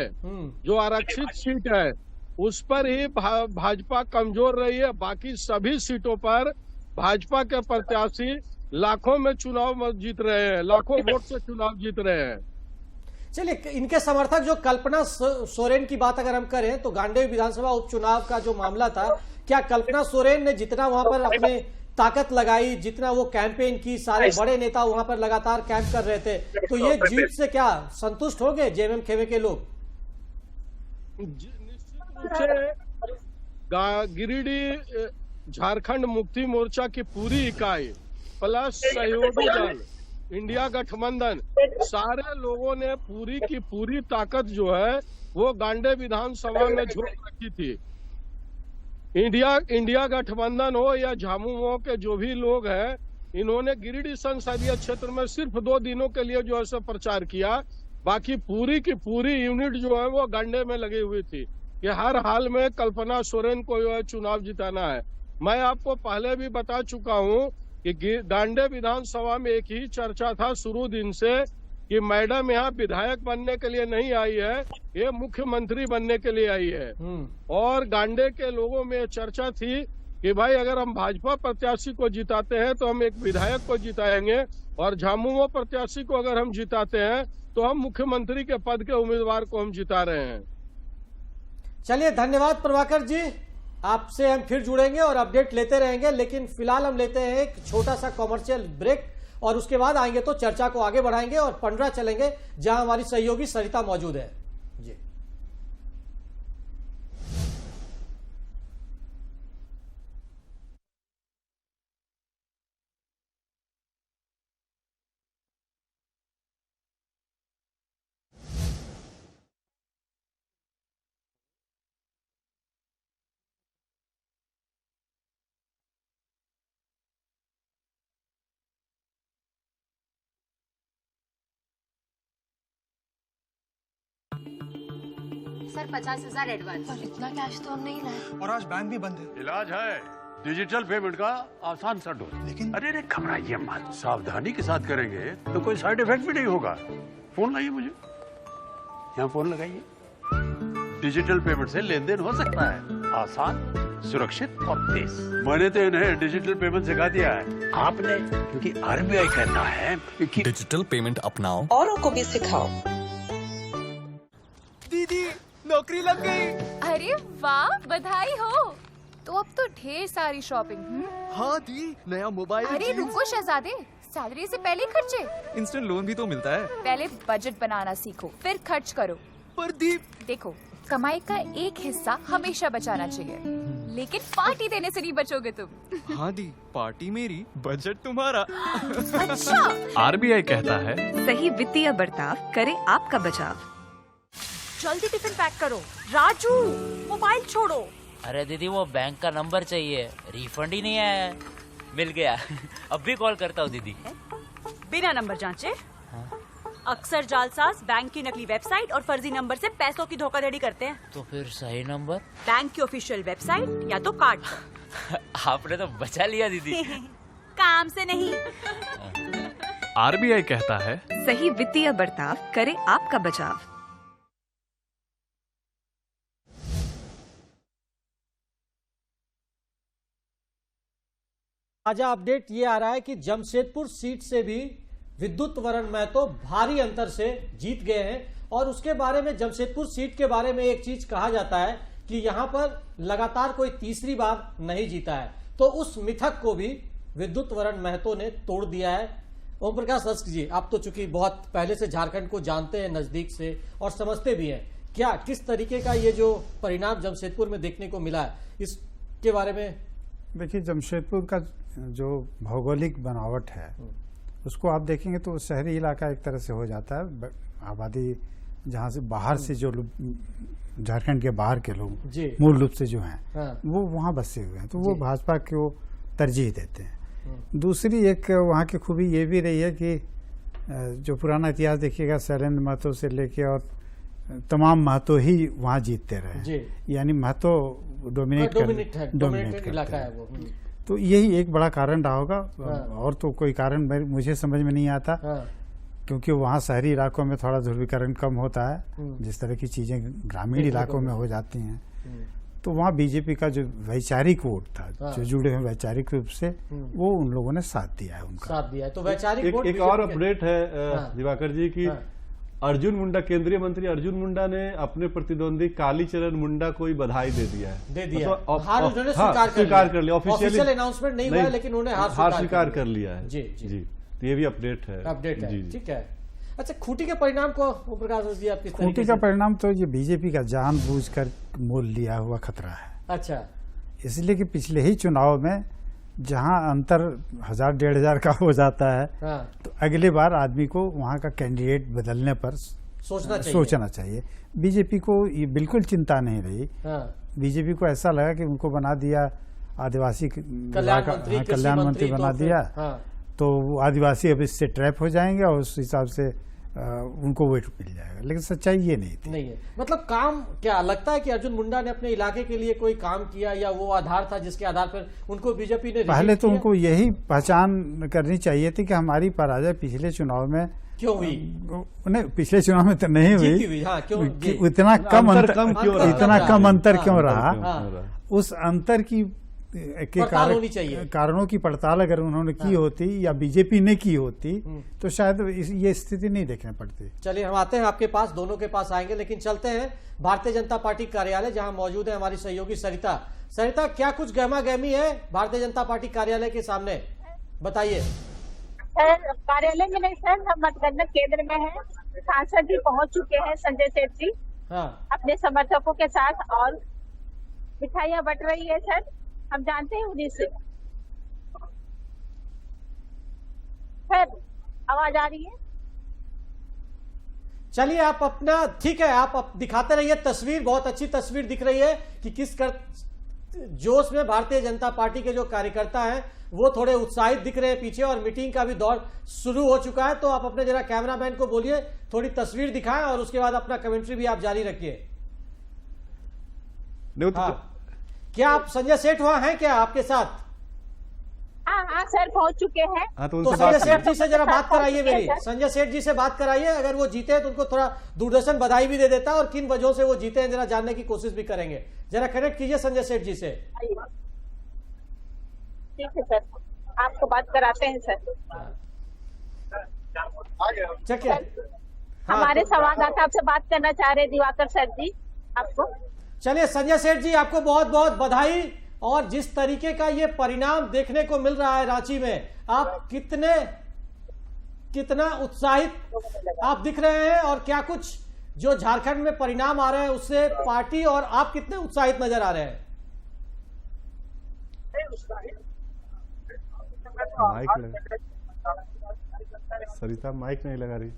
जो आरक्षित सीट है, उस पर ही भाजपा कमजोर रही है। बाकी सभी सीटों पर भाजपा के प्रत्याशी लाखों में चुनाव जीत रहे हैं, लाखों वोट से चुनाव जीत रहे हैं। चलिए, इनके समर्थक जो कल्पना सोरेन की बात अगर हम करें तो गांडेय विधानसभा उपचुनाव का जो मामला था, क्या कल्पना सोरेन ने जितना वहां पर अपने ताकत लगाई, जितना वो कैंपेन की, सारे बड़े नेता वहां पर लगातार कैंप कर रहे थे, तो ये जीत से क्या संतुष्ट हो गए जेएमएम खेमे के लोग? निश्चित रूप से गिरिडीह झारखंड मुक्ति मोर्चा की पूरी इकाई प्लस सहयोगी दल, इंडिया गठबंधन, सारे लोगों ने पूरी की पूरी ताकत जो है वो गांडेय विधानसभा में झोंक रखी थी। इंडिया गठबंधन हो या झामुमो के जो भी लोग हैं, इन्होंने गिरिडीह संसदीय क्षेत्र में सिर्फ 2 दिनों के लिए जो है प्रचार किया। बाकी पूरी की पूरी यूनिट जो है वो गांडेय में लगी हुई थी कि हर हाल में कल्पना सोरेन को जो है चुनाव जिताना है। मैं आपको पहले भी बता चुका हूं कि गांडेय विधानसभा में एक ही चर्चा था शुरू दिन से कि मैडम यहाँ विधायक बनने के लिए नहीं आई है, ये मुख्यमंत्री बनने के लिए आई है। और गांडेय के लोगों में चर्चा थी कि भाई अगर हम भाजपा प्रत्याशी को जिताते हैं तो हम एक विधायक को जिताएंगे, और झामुमो प्रत्याशी को अगर हम जिताते हैं तो हम मुख्यमंत्री के पद के उम्मीदवार को हम जिता रहे हैं। चलिए, धन्यवाद प्रभाकर जी, आपसे हम फिर जुड़ेंगे और अपडेट लेते रहेंगे। लेकिन फिलहाल हम लेते हैं एक छोटा सा कॉमर्शियल ब्रेक और उसके बाद आएंगे तो चर्चा को आगे बढ़ाएंगे और पंडरा चलेंगे जहां हमारी सहयोगी सरिता मौजूद है। जी, सर 50,000 एडवांस। पर इतना कैश तो हम नहीं लाए। और आज बैंक भी बंद है। इलाज है डिजिटल पेमेंट का आसान सा ढूंढ। लेकिन अरे घबराइए मत, सावधानी के साथ करेंगे तो कोई साइड इफेक्ट भी नहीं होगा। फोन लाइए मुझे, यहाँ फोन लगाइए। डिजिटल पेमेंट से लेन देन हो सकता है आसान, सुरक्षित और तेज। मैंने तो इन्हें डिजिटल पेमेंट सिखा दिया है, आपने? क्योंकि आरबीआई कहता है कि डिजिटल पेमेंट अपनाओ, औरों को भी सिखाओ। दीदी नौकरी लग गई। अरे वाह, बधाई हो। तो अब तो ढेर सारी शॉपिंग। हाँ दी, नया मोबाइल। अरे रुको शहजादे, सैलरी से पहले खर्चे। इंस्टेंट लोन भी तो मिलता है। पहले बजट बनाना सीखो, फिर खर्च करो। पर दी, देखो, कमाई का एक हिस्सा हमेशा बचाना चाहिए, लेकिन पार्टी देने से नहीं बचोगे तुम। हाँ दी, पार्टी मेरी, बजट तुम्हारा। अच्छा। आरबीआई कहता है सही वित्तीय बर्ताव करे आपका बचाव। जल्दी टिफिन पैक करो। राजू, मोबाइल छोड़ो। अरे दीदी वो बैंक का नंबर चाहिए, रिफंड ही नहीं आया है। मिल गया। अब भी कॉल करता हूँ दीदी। बिना नंबर जांचे? अक्सर जालसाज बैंक की नकली वेबसाइट और फर्जी नंबर से पैसों की धोखाधड़ी करते हैं। तो फिर सही नंबर? बैंक की ऑफिशियल वेबसाइट या तो कार्ड पर। आपने तो बचा लिया दीदी। काम से नहीं। आरबीआई कहता है सही वित्तीय बर्ताव करे आपका बचाव। ताजा अपडेट ये आ रहा है कि जमशेदपुर सीट से भी विद्युत वरण महतो भारी अंतर से जीत गए हैं और उसके बारे में जमशेदपुर सीट के बारे में एक चीज कहा जाता है कि यहां पर लगातार कोई तीसरी बार नहीं जीता है, तो उस मिथक को भी विद्युत वरण महतो ने तोड़ दिया है। ओम प्रकाश रस्क जी, आप तो चूंकि बहुत पहले से झारखंड को जानते हैं नजदीक से और समझते भी हैं, क्या किस तरीके का ये जो परिणाम जमशेदपुर में देखने को मिला है इसके बारे में? देखिए, जमशेदपुर का जो भौगोलिक बनावट है उसको आप देखेंगे तो शहरी इलाका एक तरह से हो जाता है। आबादी जहाँ से बाहर से जो लोग झारखंड के बाहर के लोग मूल रूप से जो हैं वो वहाँ बसे हुए हैं, तो वो भाजपा को तरजीह देते हैं। दूसरी एक वहाँ की खूबी ये भी रही है कि जो पुराना इतिहास देखिएगा, शैलेंद्र महतो से लेके और तमाम महतो ही वहाँ जीतते रहे, यानी महतो डोमिनेट इलाका है वो। तो यही एक बड़ा कारण रहा होगा, और तो कोई कारण मुझे समझ में नहीं आता, क्योंकि वहाँ शहरी इलाकों में थोड़ा ध्रुवीकरण कम होता है, जिस तरह की चीजें ग्रामीण इलाकों में हो जाती हैं। तो वहाँ बीजेपी का जो वैचारिक वोट था, जो जुड़े हुए वैचारिक रूप से, वो उन लोगों ने साथ दिया है, उनका साथ दिया है। तो वैचारिक वोट एक और अपडेट है दिवाकर जी की अर्जुन मुंडा, केंद्रीय मंत्री अर्जुन मुंडा ने अपने प्रतिद्वंदी कालीचरण मुंडा को बधाई दे दिया है। हार उन्होंने स्वीकार कर लिया। ऑफिशियल अनाउंसमेंट नहीं हुआ है, लेकिन उन्होंने हार स्वीकार कर लिया है। जी जी, तो ये भी अपडेट है। ठीक है। अच्छा, खूंटी के परिणाम को प्रकाश जी आप किस तरीके से? खूंटी का परिणाम तो ये बीजेपी का जानबूझकर मोल लिया हुआ खतरा है। अच्छा, इसलिए कि पिछले ही चुनाव में जहां अंतर 1000-1500 का हो जाता है, तो अगले बार आदमी को वहां का कैंडिडेट बदलने पर सोचना चाहिए। बीजेपी को ये बिल्कुल चिंता नहीं रही। बीजेपी को ऐसा लगा कि उनको बना दिया आदिवासी कल्याण मंत्री बना दिया, तो आदिवासी अब इससे ट्रैप हो जाएंगे और उस हिसाब से उनको वेट मिल जाएगा, लेकिन सच्चाई ये नहीं थी। नहीं है, मतलब काम क्या लगता है कि अर्जुन मुंडा ने अपने इलाके के लिए कोई काम किया, या वो आधार था जिसके आधार पर उनको बीजेपी ने पहले तो उनको यही पहचान करनी चाहिए थी कि हमारी पराजय पिछले चुनाव में क्यों हुई? नहीं, पिछले चुनाव में तो नहीं हुई। क्यों? इतना कम अंतर क्यों रहा? उस अंतर की कारणों की पड़ताल अगर उन्होंने की होती या बीजेपी ने की होती तो शायद ये स्थिति नहीं देखने पड़ती। चलिए, हम आते हैं आपके पास, दोनों के पास आएंगे, लेकिन चलते हैं भारतीय जनता पार्टी कार्यालय, जहां मौजूद है हमारी सहयोगी सरिता। सरिता, क्या कुछ गहमा गहमी है भारतीय जनता पार्टी कार्यालय के सामने, बताइए। कार्यालय में नहीं सर, हम मतगणना केंद्र में हैं। सांसद जी पहुंच चुके हैं, संजय सेठ जी अपने समर्थकों के साथ, और मिठाइयाँ बट रही है सर, हम जानते हैं उन्हीं से। सर, आवाज आ रही है? चलिए, आप अपना ठीक है, आप दिखाते रहिए तस्वीर, बहुत अच्छी तस्वीर दिख रही है कि किस जोश में भारतीय जनता पार्टी के जो कार्यकर्ता हैं वो थोड़े उत्साहित दिख रहे हैं पीछे, और मीटिंग का भी दौर शुरू हो चुका है। तो आप अपने जरा कैमरामैन को बोलिए थोड़ी तस्वीर दिखाएं और उसके बाद अपना कमेंट्री भी आप जारी रखिए। क्या आप संजय सेठ वहां हैं क्या आपके साथ? हाँ सर, पहुंच चुके हैं। तो संजय सेठ जी से जरा बात कराइए मेरी, संजय सेठ जी से बात कराइए। अगर वो जीते हैं तो उनको थोड़ा दूरदर्शन बधाई भी दे देता है, और किन वजहों से वो जीते हैं जरा जानने की कोशिश भी करेंगे। जरा कनेक्ट कीजिए संजय सेठ जी से। ठीक है सर, आपको बात कराते हैं सर। हमारे संवाददाता आपसे बात करना चाह रहे दिवाकर सर जी, आपको। चलिए संजय सेठ जी, आपको बहुत बहुत बधाई। और जिस तरीके का ये परिणाम देखने को मिल रहा है रांची में, आप कितना उत्साहित आप दिख रहे हैं, और क्या कुछ जो झारखंड में परिणाम आ रहे हैं उससे पार्टी और आप कितने उत्साहित नजर आ रहे हैं? सरिता माइक नहीं लगा रही,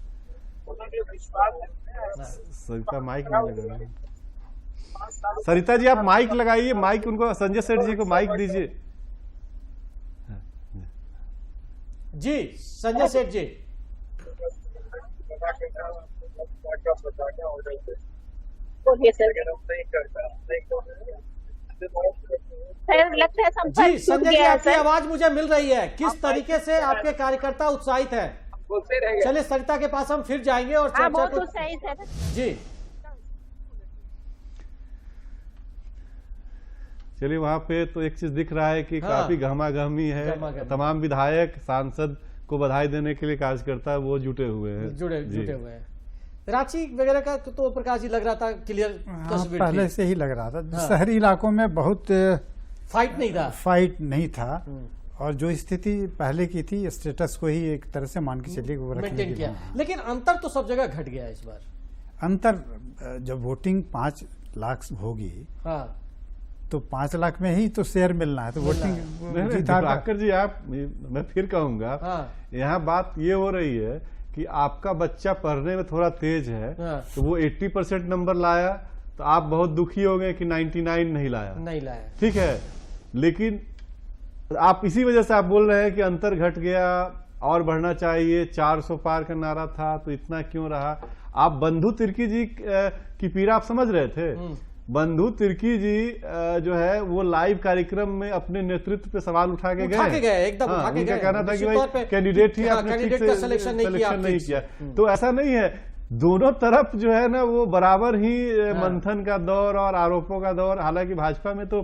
सरिता माइक नहीं लगा रही। सरिता जी, आप माइक लगाइए, माइक उनको, संजय सेठ जी को माइक दीजिए। जी संजय सेठ जी। लगता है जी संजय जी, आपकी आवाज मुझे मिल रही है। किस तरीके से आपके कार्यकर्ता उत्साहित हैं? चलिए सरिता के पास हम फिर जाएंगे और चर्चा को। जी चलिए वहाँ पे तो एक चीज दिख रहा है कि काफी गहमा-गहमी है। तमाम विधायक सांसद को बधाई देने के लिए कार्यकर्ता वो जुटे हुए हैं, जुटे हुए हैं। रांची वगैरह का तो प्रकाश जी लग रहा था क्लियर तस्वीर पहले से ही लग रहा था। शहरी इलाकों में बहुत फाइट नहीं था और जो स्थिति पहले की थी स्टेटस को ही एक तरह से मान के चलिए वो मेंटेन किया। लेकिन अंतर तो सब जगह घट गया इस बार। अंतर जब वोटिंग 5 लाख होगी तो 5 लाख में ही तो शेयर मिलना है, तो वोटिंग आकर जी आप मैं फिर कहूंगा यहाँ बात ये हो रही है कि आपका बच्चा पढ़ने में थोड़ा तेज है तो वो 80% नंबर लाया तो आप बहुत दुखी हो गए कि 99 नहीं लाया। ठीक है, लेकिन आप इसी वजह से आप बोल रहे हैं कि अंतर घट गया और बढ़ना चाहिए, 400 पार का नारा था तो इतना क्यों रहा। आप बंधु तिर्की जी की पीड़ा आप समझ रहे थे। बंधु तिर्की जी जो है वो लाइव कार्यक्रम में अपने नेतृत्व पे सवाल उठा के गए एकदम उठा के गए। कहना था कि भाई कैंडिडेट ही आपने कैंडिडेट का सिलेक्शन नहीं किया। तो ऐसा नहीं है, दोनों तरफ जो है ना वो बराबर ही मंथन का दौर और आरोपों का दौर। हालांकि भाजपा में तो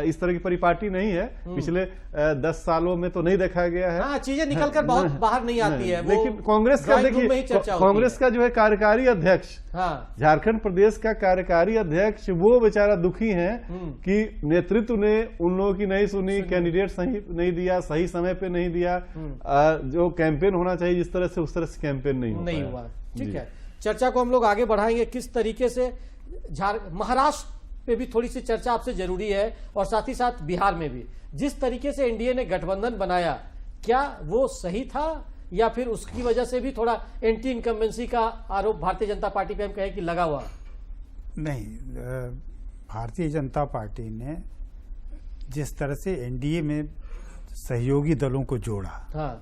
इस तरह की परिपाटी नहीं है, पिछले 10 सालों में तो नहीं देखा गया है। चीजें निकलकर बहुत बाहर नहीं आती है। लेकिन कांग्रेस का देखिए, कांग्रेस का जो है कार्यकारी अध्यक्ष, झारखंड प्रदेश का कार्यकारी अध्यक्ष, वो बेचारा दुखी है कि नेतृत्व ने उन लोगों की नहीं सुनी, कैंडिडेट सही नहीं दिया, सही समय पे नहीं दिया, जो कैंपेन होना चाहिए जिस तरह से उस तरह से कैंपेन नहीं हुआ। ठीक है, चर्चा को हम लोग आगे बढ़ाएंगे। किस तरीके से महाराष्ट्र पे भी थोड़ी सी चर्चा आपसे जरूरी है और साथ ही साथ बिहार में भी जिस तरीके से एनडीए ने गठबंधन बनाया, क्या वो सही था या फिर उसकी वजह से भी थोड़ा एंटी इनकम्बेंसी का आरोप भारतीय जनता पार्टी पे हम कहें कि लगा हुआ? नहीं, भारतीय जनता पार्टी ने जिस तरह से एनडीए में सहयोगी दलों को जोड़ा,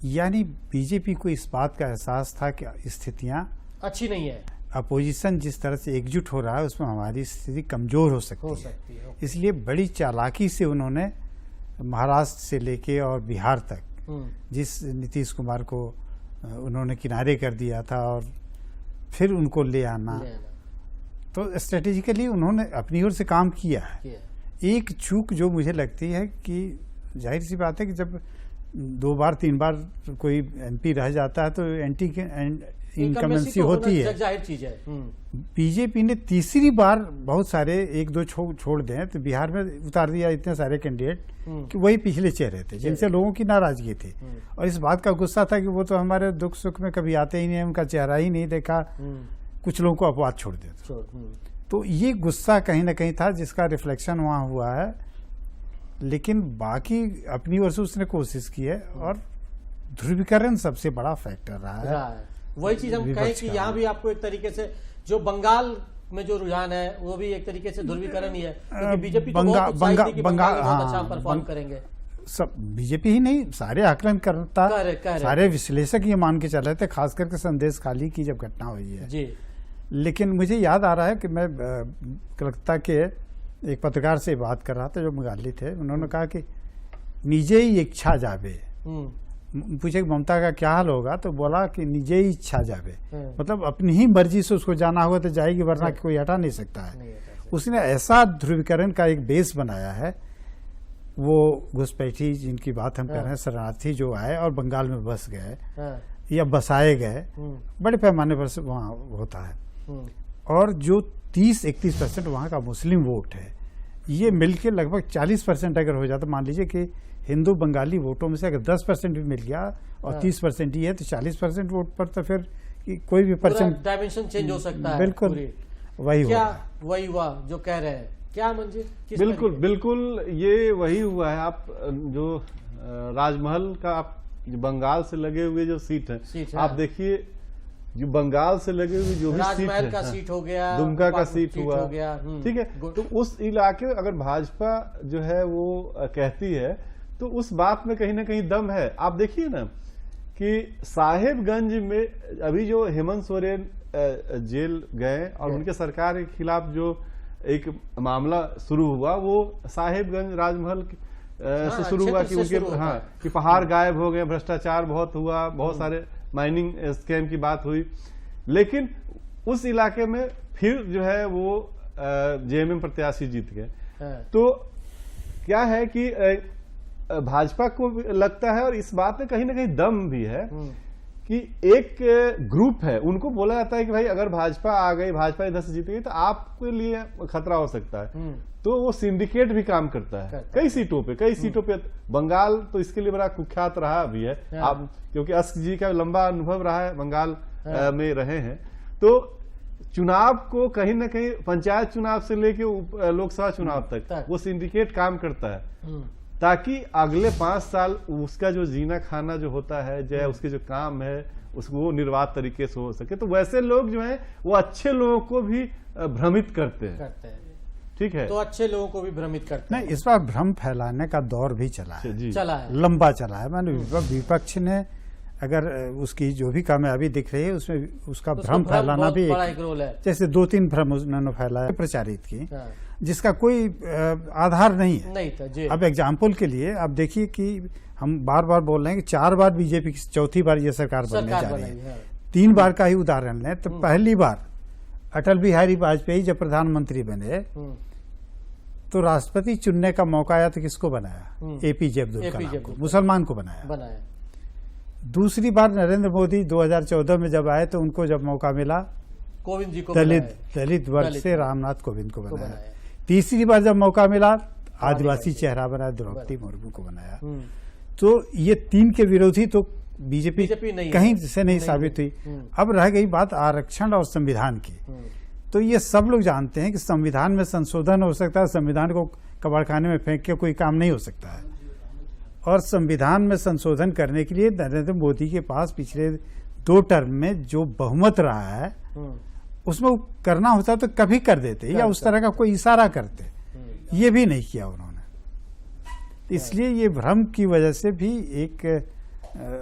यानी बीजेपी को इस बात का एहसास था कि स्थितियां अच्छी नहीं है, अपोजिशन जिस तरह से एकजुट हो रहा है उसमें हमारी स्थिति कमजोर हो सकती है। इसलिए बड़ी चालाकी से उन्होंने महाराष्ट्र से लेके और बिहार तक जिस नीतीश कुमार को उन्होंने किनारे कर दिया था और फिर उनको ले आना, तो स्ट्रेटेजिकली उन्होंने अपनी ओर से काम किया है। एक चूक जो मुझे लगती है कि जाहिर सी बात है कि जब 2 बार 3 बार कोई एमपी रह जाता है तो एंटी इनकम्बेंसी होती है, जाहिर चीज है। बीजेपी ने तीसरी बार बहुत सारे 1-2 छोड़ दें तो बिहार में उतार दिया इतने सारे कैंडिडेट कि वही पिछले चेहरे थे जिनसे लोगों की नाराजगी थी और इस बात का गुस्सा था कि वो तो हमारे दुख सुख में कभी आते ही नहीं, उनका चेहरा ही नहीं देखा, कुछ लोगों को अपवाद छोड़ देते। तो ये गुस्सा कहीं ना कहीं था जिसका रिफ्लेक्शन वहां हुआ है, लेकिन बाकी अपनी ओर से उसने कोशिश की है और ध्रुवीकरण सबसे बड़ा फैक्टर रहा है। वही चीज हम कहें कि यहाँ भी आपको एक तरीके से जो बंगाल में जो रुझान है वो भी एक तरीके से ध्रुवीकरण ही है, क्योंकि बीजेपी तो बहुत उत्साहित थी कि बंगाल में बहुत अच्छा परफॉर्म करेंगे। सब बीजेपी ही नहीं, सारे आकलन करता, सारे विश्लेषक ये मान के चल रहे थे, खास करके संदेश खाली की जब घटना हुई है जी। लेकिन मुझे याद आ रहा है कि मैं कलकत्ता के एक पत्रकार से बात कर रहा था जो बंगाली थे, उन्होंने कहा कि निजे ही इच्छा जावे, पूछे ममता का क्या हाल होगा तो बोला कि निजे ही इच्छा जावे, मतलब अपनी ही मर्जी से उसको जाना होगा तो जाएगी, वरना कोई हटा नहीं सकता है। उसने ऐसा ध्रुवीकरण का एक बेस बनाया है। वो घुसपैठी जिनकी बात हम कर रहे हैं, शरणार्थी जो आए और बंगाल में बस गए या बसाए गए, बड़े पैमाने पर वहाँ होता है, और जो 30-31% वहाँ का मुस्लिम वोट है, ये मिलके लगभग 40% अगर हो जाता, मान लीजिए कि हिंदू बंगाली वोटों में से अगर 10% भी मिल गया और 30% ही है तो 40% वोट पर तो फिर कोई भी परसेंट डायमेंशन चेंज हो सकता है। बिल्कुल वही हुआ जो कह रहे हैं, क्या मंजिल? बिल्कुल ये वही हुआ है। आप जो राजमहल का आप बंगाल से लगे हुए जो सीट है आप देखिए, जो बंगाल से लगे हुए जो भी सीट है, का सीट हो गया, दुमका का सीट हुआ, ठीक है, तो उस इलाके में अगर भाजपा जो है वो कहती है तो उस बात में कहीं ना कहीं दम है। आप देखिए ना कि साहेबगंज में अभी जो हेमंत सोरेन जेल गए और उनके सरकार के खिलाफ जो एक मामला शुरू हुआ वो साहेबगंज राजमहल से शुरू हुआ कि उनके कि पहाड़ गायब हो गए, भ्रष्टाचार बहुत हुआ, बहुत सारे माइनिंग स्कैम की बात हुई, लेकिन उस इलाके में फिर जो है वो जेएमएम प्रत्याशी जीत गए। तो क्या है कि भाजपा को लगता है, और इस बात में कहीं ना कहीं दम भी है, कि एक ग्रुप है, उनको बोला जाता है कि भाई अगर भाजपा आ गई, भाजपा इधर से जीत गई तो आपके लिए खतरा हो सकता है। तो वो सिंडिकेट भी काम करता है कई सीटों पे। बंगाल तो इसके लिए बड़ा कुख्यात रहा भी है, आप क्योंकि अस्क जी का लंबा अनुभव रहा है, बंगाल में रहे हैं। तो चुनाव को कहीं ना कहीं पंचायत चुनाव से लेके लोकसभा चुनाव तक वो सिंडिकेट काम करता है, ताकि अगले 5 साल उसका जो जीना खाना जो होता है, जो उसके जो काम है, उसको वो निर्वाध तरीके से हो सके। तो वैसे लोग जो हैं वो अच्छे लोगों को भी भ्रमित करते हैं। ठीक है, तो अच्छे लोगों को भी भ्रमित करते हैं। नहीं, इस बार भ्रम फैलाने का दौर भी चला है, लंबा चला है। मैंने विपक्ष ने अगर उसकी जो भी कामयाबी दिख रही है उसमें उसका भ्रम फैलाना भी एक रोल है। जैसे 2-3 भ्रम उन्होंने फैलाया, प्रचारित की, जिसका कोई आधार नहीं है। नहीं था जी। अब एग्जाम्पल के लिए आप देखिए कि हम बार बार बोल रहे हैं कि 4 बार बीजेपी की चौथी बार ये सरकार बनने जा रही है। 3 बार का ही उदाहरण लें तो पहली बार अटल बिहारी वाजपेयी जब प्रधानमंत्री बने तो राष्ट्रपति चुनने का मौका आया तो किसको बनाया? एपीजे अब्दुल कलाम को, मुसलमान को बनाया। दूसरी बार नरेंद्र मोदी 2014 में जब आए तो उनको जब मौका मिला कोविंद जी को दलित वर्ग से रामनाथ कोविंद को बनाया। तीसरी बार जब मौका मिला आदिवासी चेहरा बनाया, द्रौपदी मुर्मू को बनाया। तो ये 3 के विरोधी तो बीजेपी कहीं से नहीं साबित हुई। अब रह गई बात आरक्षण और संविधान की, तो ये सब लोग जानते हैं कि संविधान में संशोधन हो सकता है, संविधान को कबाड़खाने में फेंक के कोई काम नहीं हो सकता है। और संविधान में संशोधन करने के लिए नरेंद्र मोदी के पास पिछले 2 टर्म में जो बहुमत रहा है उसमें करना होता तो कभी कर देते या उस तरह का कोई इशारा करते, ये भी नहीं किया उन्होंने। इसलिए ये भ्रम की वजह से भी एक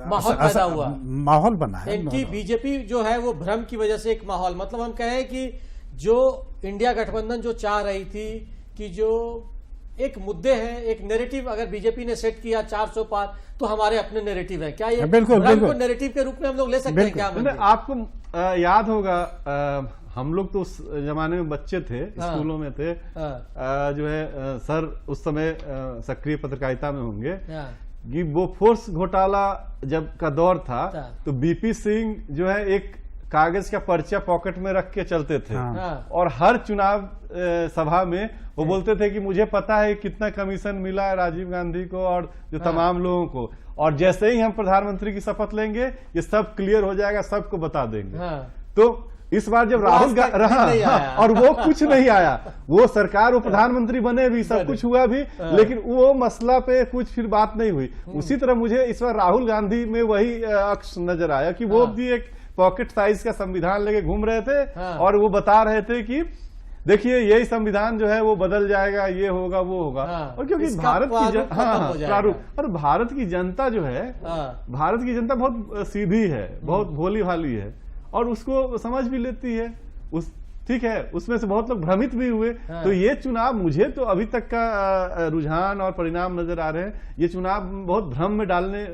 माहौल पैदा हुआ, माहौल बना है। इनकी बीजेपी जो है वो भ्रम की वजह से एक माहौल, मतलब हम कहें कि जो इंडिया गठबंधन जो चाह रही थी कि जो एक मुद्दे हैं, एक नैरेटिव अगर बीजेपी ने सेट किया 400 पार, तो हमारे अपने नैरेटिव है। क्या ये बिल्कुल नैरेटिव के रूप में हम लोग ले सकते हैं क्या? आपको याद होगा हम लोग तो उस जमाने में बच्चे थे, स्कूलों में थे, जो है सर उस समय सक्रिय पत्रकारिता में होंगे कि वो फोर्स घोटाला जब का दौर था तो बीपी सिंह जो है एक कागज का पर्चा पॉकेट में रख के चलते थे और हर चुनाव सभा में वो बोलते थे कि मुझे पता है कितना कमीशन मिला है राजीव गांधी को और जो तमाम लोगों को, और जैसे ही हम प्रधानमंत्री की शपथ लेंगे ये सब क्लियर हो जाएगा, सबको बता देंगे। तो इस बार जब राहुल रहा और वो कुछ नहीं आया, वो सरकार, वो प्रधानमंत्री बने भी, सब कुछ हुआ भी, लेकिन वो मसला पे कुछ फिर बात नहीं हुई। उसी तरह मुझे इस बार राहुल गांधी में वही अक्ष नजर आया कि वो भी एक पॉकेट साइज का संविधान लेके घूम रहे थे और वो बता रहे थे कि देखिए यही संविधान जो है वो बदल जाएगा, ये होगा वो होगा। और क्योंकि भारत की प्रारूप और भारत की जनता जो है, भारत की जनता बहुत सीधी है, बहुत भोली भाली है और उसको समझ भी लेती है। ठीक है, उसमें से बहुत लोग भ्रमित भी हुए। तो ये चुनाव मुझे तो अभी तक का रुझान और परिणाम नजर आ रहे हैं, ये चुनाव बहुत भ्रम में डालने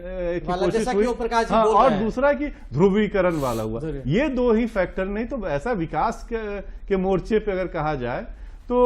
की कोशिश हुई। और दूसरा कि ध्रुवीकरण वाला हुआ। ये 2 ही फैक्टर, नहीं तो ऐसा विकास के मोर्चे पे अगर कहा जाए तो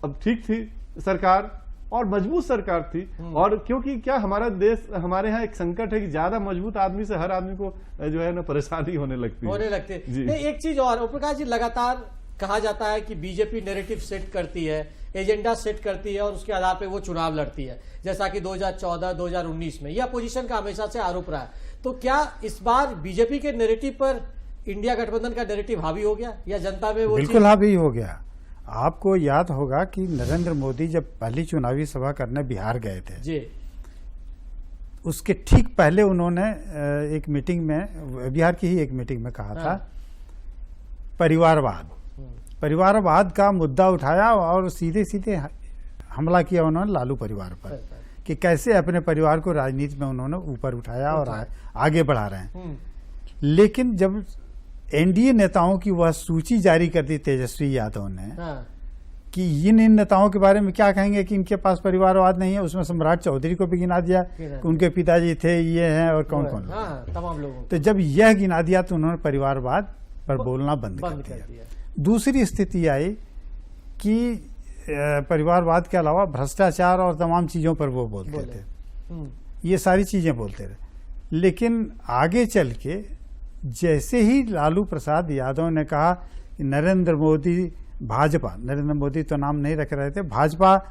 अब ठीक थी सरकार और मजबूत सरकार थी। और क्योंकि क्या हमारा देश, हमारे यहाँ एक संकट है कि ज्यादा मजबूत आदमी से हर आदमी को जो है ना परेशानी होने लगती है। एक चीज और प्रकाश जी, लगातार कहा जाता है कि बीजेपी नैरेटिव सेट करती है, एजेंडा सेट करती है और उसके आधार पर वो चुनाव लड़ती है, जैसा कि 2014-2019 में यह अपोजिशन का हमेशा से आरोप रहा है। तो क्या इस बार बीजेपी के नैरेटिव पर इंडिया गठबंधन का नैरेटिव हावी हो गया या जनता में वो बिल्कुल हावी हो गया? आपको याद होगा कि नरेंद्र मोदी जब पहली चुनावी सभा करने बिहार गए थे जी, उसके ठीक पहले उन्होंने एक मीटिंग में, बिहार की ही एक मीटिंग में कहा था परिवारवाद का मुद्दा उठाया और सीधे सीधे हमला किया उन्होंने लालू परिवार पर कि कैसे अपने परिवार को राजनीति में उन्होंने ऊपर उठाया और आगे बढ़ा रहे हैं। लेकिन जब एनडीए नेताओं की वह सूची जारी कर दी तेजस्वी यादव ने कि इन नेताओं के बारे में क्या कहेंगे कि इनके पास परिवारवाद नहीं है, उसमें सम्राट चौधरी को भी गिना दिया कि उनके पिताजी थे, ये हैं और कौन कौन तमाम लोग। तो जब यह गिना दिया तो उन्होंने परिवारवाद पर बोलना बंद कर दिया। दूसरी स्थिति आई कि परिवारवाद के अलावा भ्रष्टाचार और तमाम चीज़ों पर वो बोलते थे, ये सारी चीज़ें बोलते रहे। लेकिन आगे चल के जैसे ही लालू प्रसाद यादव ने कहा कि नरेंद्र मोदी भाजपा, नरेंद्र मोदी तो नाम नहीं रख रहे थे, भाजपा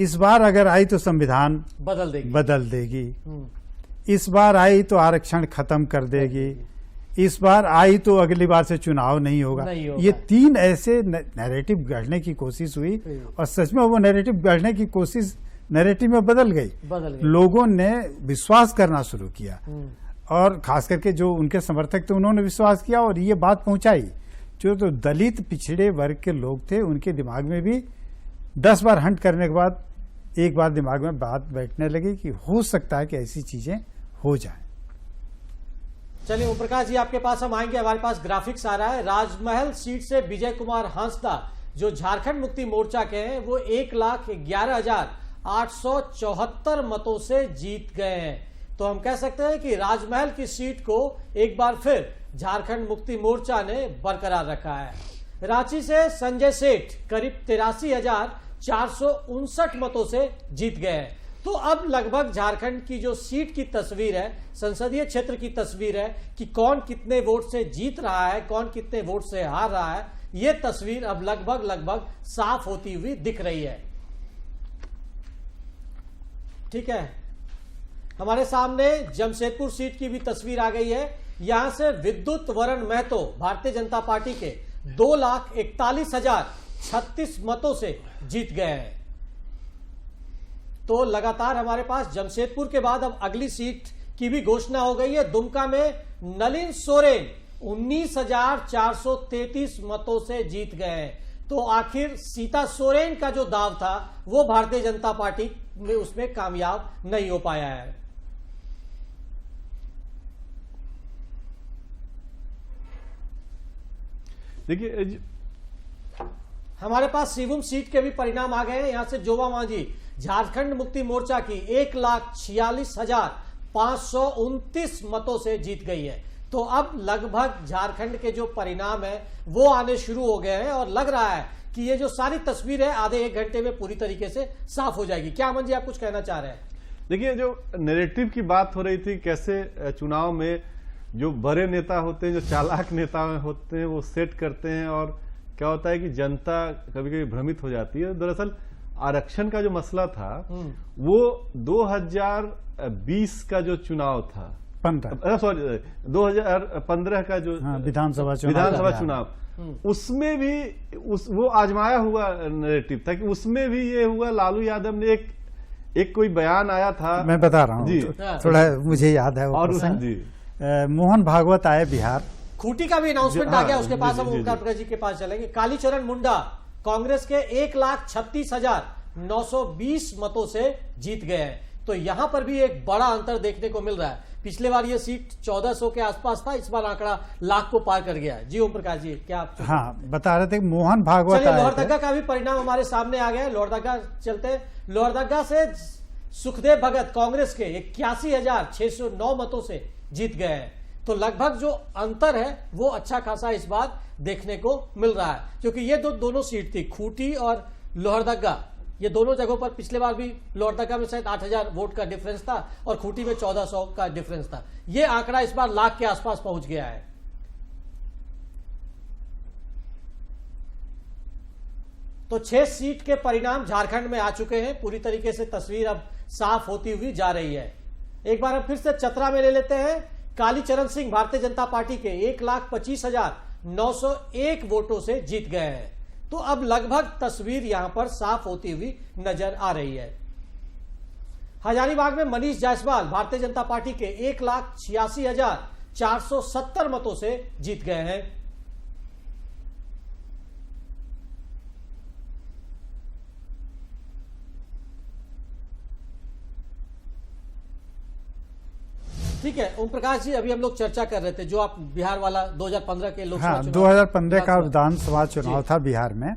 इस बार अगर आई तो संविधान बदल देगी, इस बार आई तो आरक्षण खत्म कर देगी, इस बार आई तो अगली बार से चुनाव नहीं होगा। ये तीन ऐसे नैरेटिव गढ़ने की कोशिश हुई और सच में वो नैरेटिव गढ़ने की कोशिश नैरेटिव में बदल गई। लोगों ने विश्वास करना शुरू किया और खास करके जो उनके समर्थक थे उन्होंने विश्वास किया और ये बात पहुंचाई। जो तो दलित पिछड़े वर्ग के लोग थे उनके दिमाग में भी 10 बार हंट करने के बाद एक बार दिमाग में बात बैठने लगी कि हो सकता है कि ऐसी चीजें हो जाए। चलिए ओम प्रकाश जी आपके पास हम आएंगे, हमारे पास ग्राफिक्स आ रहा है। राजमहल सीट से विजय कुमार हांसदा जो झारखंड मुक्ति मोर्चा के हैं वो 1,11,874 मतों से जीत गए हैं। तो हम कह सकते हैं कि राजमहल की सीट को एक बार फिर झारखंड मुक्ति मोर्चा ने बरकरार रखा है। रांची से संजय सेठ करीब 83,459 मतों से जीत गए हैं। तो अब लगभग झारखंड की जो सीट की तस्वीर है, संसदीय क्षेत्र की तस्वीर है कि कौन कितने वोट से जीत रहा है, कौन कितने वोट से हार रहा है, ये तस्वीर अब लगभग साफ होती हुई दिख रही है। ठीक है, हमारे सामने जमशेदपुर सीट की भी तस्वीर आ गई है। यहां से विद्युत वरण महतो भारतीय जनता पार्टी के 2,41,036 मतों से जीत गए हैं। तो लगातार हमारे पास जमशेदपुर के बाद अब अगली सीट की भी घोषणा हो गई है। दुमका में नलिन सोरेन 19,433 मतों से जीत गए हैं। तो आखिर सीता सोरेन का जो दाव था वो भारतीय जनता पार्टी में उसमें कामयाब नहीं हो पाया है। देखिए हमारे पास सिवुम सीट के भी परिणाम आ गए हैं। यहां से जोबा मांझी झारखंड मुक्ति मोर्चा की 1,46,529 मतों से जीत गई है। तो अब लगभग झारखंड के जो परिणाम है वो आने शुरू हो गए हैं और लग रहा है कि ये जो सारी तस्वीर है आधे एक घंटे में पूरी तरीके से साफ हो जाएगी। क्या अमन जी आप कुछ कहना चाह रहे हैं? देखिए जो नैरेटिव की बात हो रही थी, कैसे चुनाव में जो बड़े नेता होते हैं, जो चालाक नेता होते हैं, वो सेट करते हैं और क्या होता है कि जनता कभी कभी भ्रमित हो जाती है। दरअसल आरक्षण का जो मसला था वो 2020 का जो चुनाव था, 2015 का जो विधानसभा चुनाव उसमें भी वो आजमाया हुआ नैरेटिव था कि उसमें भी ये हुआ। लालू यादव ने एक कोई बयान आया था, मैं बता रहा हूँ थोड़ा मुझे याद है वो प्रसंग। मोहन भागवत आए बिहार, खूंटी का भी अनाउंसमेंट आ गया, उसके पास हम ओमकार प्रकाश जी के पास चलेंगे। कालीचरण मुंडा कांग्रेस के 1,36,920 मतों से जीत गए हैं। तो यहां पर भी एक बड़ा अंतर देखने को मिल रहा है। पिछले बार ये सीट 1400 के आसपास था, इस बार आंकड़ा लाख को पार कर गया। जी ओम प्रकाश जी क्या आप बता रहे थे मोहन भागवत। लोहरदगा का भी परिणाम हमारे सामने आ गया। लोहरदगा चलते, लोहरदगा से सुखदेव भगत कांग्रेस के 81,609 मतों से जीत गए हैं। तो लगभग जो अंतर है वो अच्छा खासा इस बार देखने को मिल रहा है, क्योंकि ये दोनों सीट थी, खूंटी और लोहरदगा। ये दोनों जगहों पर पिछले बार भी लोहरदगा में शायद 8,000 वोट का डिफरेंस था और खूंटी में 1,400 का डिफरेंस था। ये आंकड़ा इस बार लाख के आसपास पहुंच गया है। तो 6 सीट के परिणाम झारखंड में आ चुके हैं। पूरी तरीके से तस्वीर अब साफ होती हुई जा रही है। एक बार हम फिर से चतरा में ले लेते हैं। कालीचरण सिंह भारतीय जनता पार्टी के 1,25,901 वोटों से जीत गए हैं। तो अब लगभग तस्वीर यहां पर साफ होती हुई नजर आ रही है। हजारीबाग में मनीष जायसवाल भारतीय जनता पार्टी के 1,86,470 मतों से जीत गए हैं। ठीक है ओम प्रकाश जी, अभी हम लोग चर्चा कर रहे थे जो आप बिहार वाला 2015 के लोकसभा चुनाव, 2015 का विधानसभा चुनाव था बिहार में।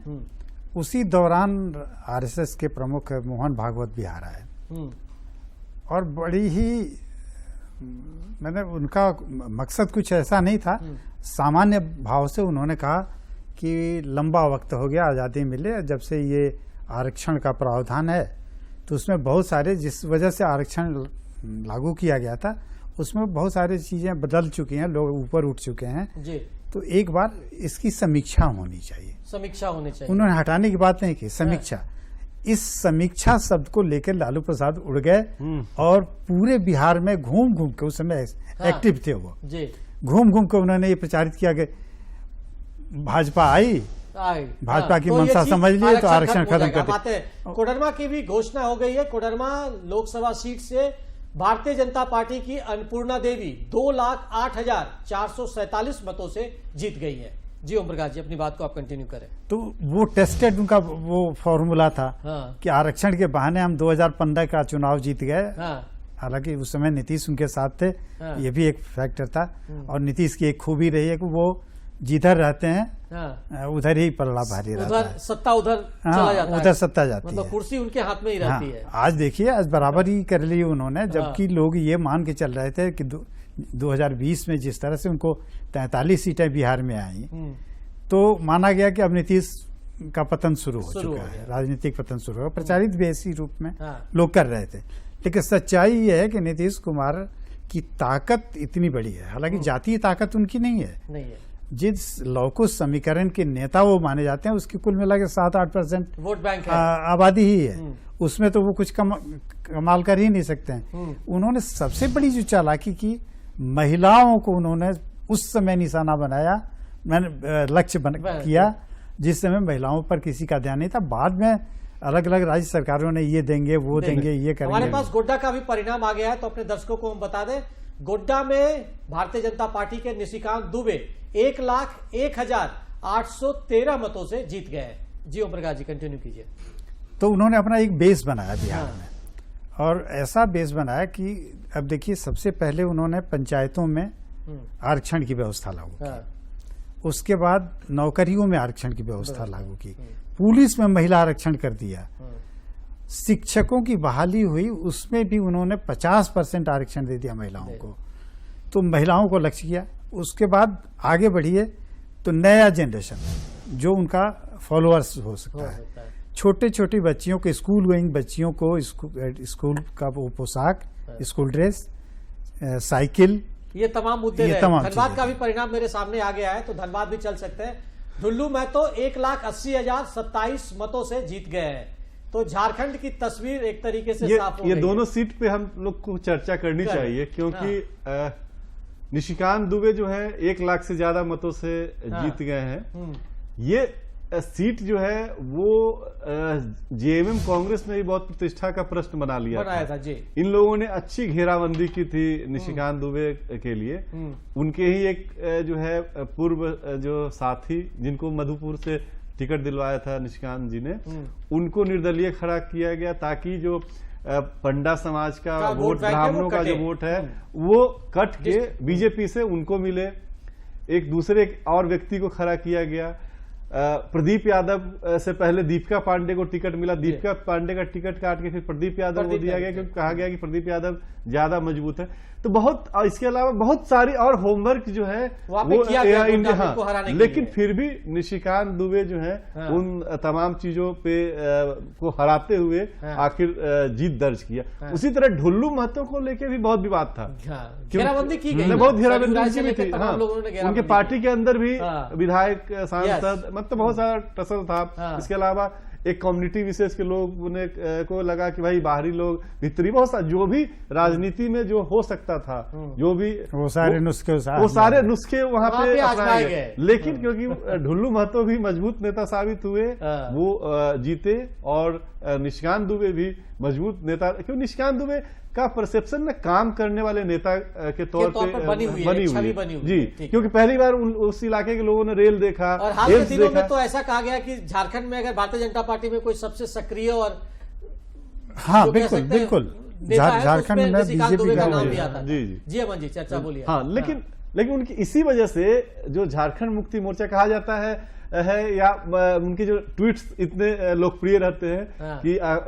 उसी दौरान आरएसएस के प्रमुख मोहन भागवत बिहार आए और बड़ी ही मैंने उनका मकसद कुछ ऐसा नहीं था, सामान्य भाव से उन्होंने कहा कि लंबा वक्त हो गया आज़ादी मिले जब से ये आरक्षण का प्रावधान है, तो उसमें बहुत सारे, जिस वजह से आरक्षण लागू किया गया था, उसमें बहुत सारी चीजें बदल चुकी हैं, लोग ऊपर उठ चुके हैं जी। तो एक बार इसकी समीक्षा होनी चाहिए। समीक्षा होनी चाहिए। उन्होंने हटाने की बात नहीं की, समीक्षा। इस समीक्षा शब्द को लेकर लालू प्रसाद उड़ गए और पूरे बिहार में घूम घूम के, उस समय एक्टिव थे वो, घूम घूम के उन्होंने ये प्रचारित किया कि भाजपा आई, भाजपा की मंशा समझ लिए तो आरक्षण खत्म कर दिया। कोडरमा की भी घोषणा हो गई है। कोडरमा लोकसभा सीट से भारतीय जनता पार्टी की अन्नपूर्णा देवी 2,08,447 मतों से जीत गई है। जी ओम प्रकाश जी, अपनी बात को आप कंटिन्यू करें। तो वो टेस्टेड उनका वो फॉर्मूला था कि आरक्षण के बहाने हम 2015 का चुनाव जीत गए। हालांकि उस समय नीतीश उनके साथ थे, ये भी एक फैक्टर था। और नीतीश की एक खूबी रही है कि वो जिधर रहते हैं उधर ही पलड़ा भारी रहता है, सत्ता उधर चला जाता है, उधर सत्ता जाती है, मतलब कुर्सी उनके हाथ में ही रहती है। आज देखिए, आज बराबर ही कर ली उन्होंने, जबकि लोग ये मान के चल रहे थे कि 2020 में जिस तरह से उनको 43 सीटें बिहार में आई, तो माना गया कि अब नीतीश का पतन शुरू हो चुका है, राजनीतिक पतन शुरू हो, प्रचारित भी इसी रूप में लोग कर रहे थे। लेकिन सच्चाई ये है कि नीतीश कुमार की ताकत इतनी बड़ी है, हालांकि जातीय ताकत उनकी नहीं है। जिस लौकुश समीकरण के नेता वो माने जाते हैं, उसकी कुल मिला के 7-8% वोट बैंक है, आबादी ही है, उसमें तो वो कुछ कमाल कर ही नहीं सकते हैं। उन्होंने सबसे बड़ी जो चालाकी की, महिलाओं को उन्होंने उस समय निशाना बनाया, मैंने लक्ष्य किया जिस समय महिलाओं पर किसी का ध्यान नहीं था। बाद में अलग अलग राज्य सरकारों ने ये देंगे, वो देंगे, ये करेंगे। हमारे पास गोड्डा का भी परिणाम आ गया है, तो अपने दर्शकों को हम बता दें। गोड्डा में भारतीय जनता पार्टी के निशिकांत दुबे 1,01,813 मतों से जीत गए हैं। जी ओम प्रकाश जी, कंटिन्यू कीजिए। तो उन्होंने अपना एक बेस बनाया बिहार में, और ऐसा बेस बनाया कि अब देखिए, सबसे पहले उन्होंने पंचायतों में आरक्षण की व्यवस्था लागू की, उसके बाद नौकरियों में आरक्षण की व्यवस्था लागू की, पुलिस में महिला आरक्षण कर दिया, शिक्षकों की बहाली हुई, उसमें भी उन्होंने 50% आरक्षण दे दिया महिलाओं को। तो महिलाओं को लक्ष्य किया। उसके बाद आगे बढ़िए तो नया जनरेशन जो उनका फॉलोअर्स हो सकता है, छोटे छोटी बच्चियों को, स्कूल गोइंग बच्चियों को स्कूल का वो पोशाक, स्कूल ड्रेस, साइकिल, ये तमाम मुद्दे रहे। धनबाद का भी परिणाम मेरे सामने आ गया है, तो धनबाद भी चल सकते हैं। ढुल्लू महतो 1,80,027 मतों से जीत गए हैं। तो झारखंड की तस्वीर एक तरीके से साफ हो गई। ये दोनों सीट पे हम लोग को चर्चा करनी चाहिए, क्योंकि निशिकांत दुबे जो है 1 लाख से ज्यादा मतों से जीत गए हैं। ये सीट जो है वो जेएमएम कांग्रेस ने भी बहुत प्रतिष्ठा का प्रश्न बना लिया था जी। इन लोगों ने अच्छी घेराबंदी की थी निशिकांत दुबे के लिए। उनके ही एक जो है पूर्व जो साथी, जिनको मधुपुर से टिकट दिलवाया था निशिकांत जी ने, उनको निर्दलीय खड़ा किया गया, ताकि जो पंडा समाज का वोट, ब्राह्मणों का जो वोट है, वो कट के बीजेपी से उनको मिले। एक दूसरे और व्यक्ति को खड़ा किया गया। प्रदीप यादव से पहले दीपिका पांडे को टिकट मिला, दीपिका पांडे का टिकट काट के फिर प्रदीप यादव को दिया गया, क्योंकि कहा गया कि प्रदीप यादव ज्यादा मजबूत है। तो बहुत, इसके अलावा बहुत सारी और होमवर्क जो है वो किया गया, लेकिन फिर भी निशिकांत दुबे जो है उन तमाम चीजों पे को हराते हुए आखिर जीत दर्ज किया। उसी तरह ढुल्लू महतो को लेके भी बहुत विवाद था, घेराबंदी की गई, बहुत घेराबंदी भी थी। उनके पार्टी के अंदर भी विधायक, सांसद, मतलब बहुत सारा टसल था। इसके अलावा एक कम्युनिटी विशेष के लोग को लगा कि भाई बाहरी लोग, भीतरी बहुत सारा जो भी राजनीति में जो हो सकता था, जो भी वो सारे नुस्खे वहां पे अपनाए गए। लेकिन क्योंकि ढुल्लू महतो भी मजबूत नेता साबित हुए, वो जीते, और निशिकांत दुबे भी मजबूत नेता, क्योंकि निशिकांत दुबे का परसेप्शन में काम करने वाले नेता के तौर पे बनी हुई जी, क्योंकि पहली बार उस इलाके के लोगों ने रेल देखा। और हाल के दिनों में तो ऐसा कहा गया कि झारखंड में अगर भारतीय जनता पार्टी में कोई सबसे सक्रिय और बिल्कुल झारखंड में बीजेपी का नाम भी आता जी अमन जी, चर्चा बोलिए। हाँ, लेकिन उनकी इसी वजह से जो झारखंड मुक्ति मोर्चा कहा जाता है या उनके जो ट्वीट्स इतने लोकप्रिय रहते हैं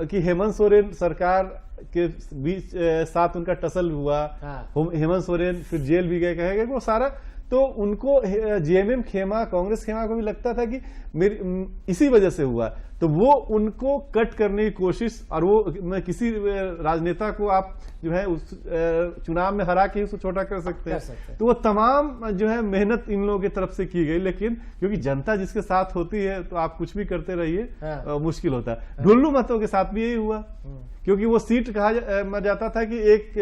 कि हेमंत सोरेन सरकार के बीच साथ उनका टसल हुआ, हेमंत सोरेन फिर जेल भी गए, कहेगा वो सारा। तो उनको जेएमएम खेमा, कांग्रेस खेमा को भी लगता था कि इसी वजह से हुआ, तो वो उनको कट करने की कोशिश, और वो किसी राजनेता को आप जो है उस चुनाव में हरा के उसको छोटा कर सकते हैं। तो वो तमाम जो है मेहनत इन लोगों की तरफ से की गई, लेकिन क्योंकि जनता जिसके साथ होती है तो आप कुछ भी करते रहिए, मुश्किल होता है। ढुल्लू मतों के साथ भी यही हुआ, क्योंकि वो सीट कहा जाता था कि एक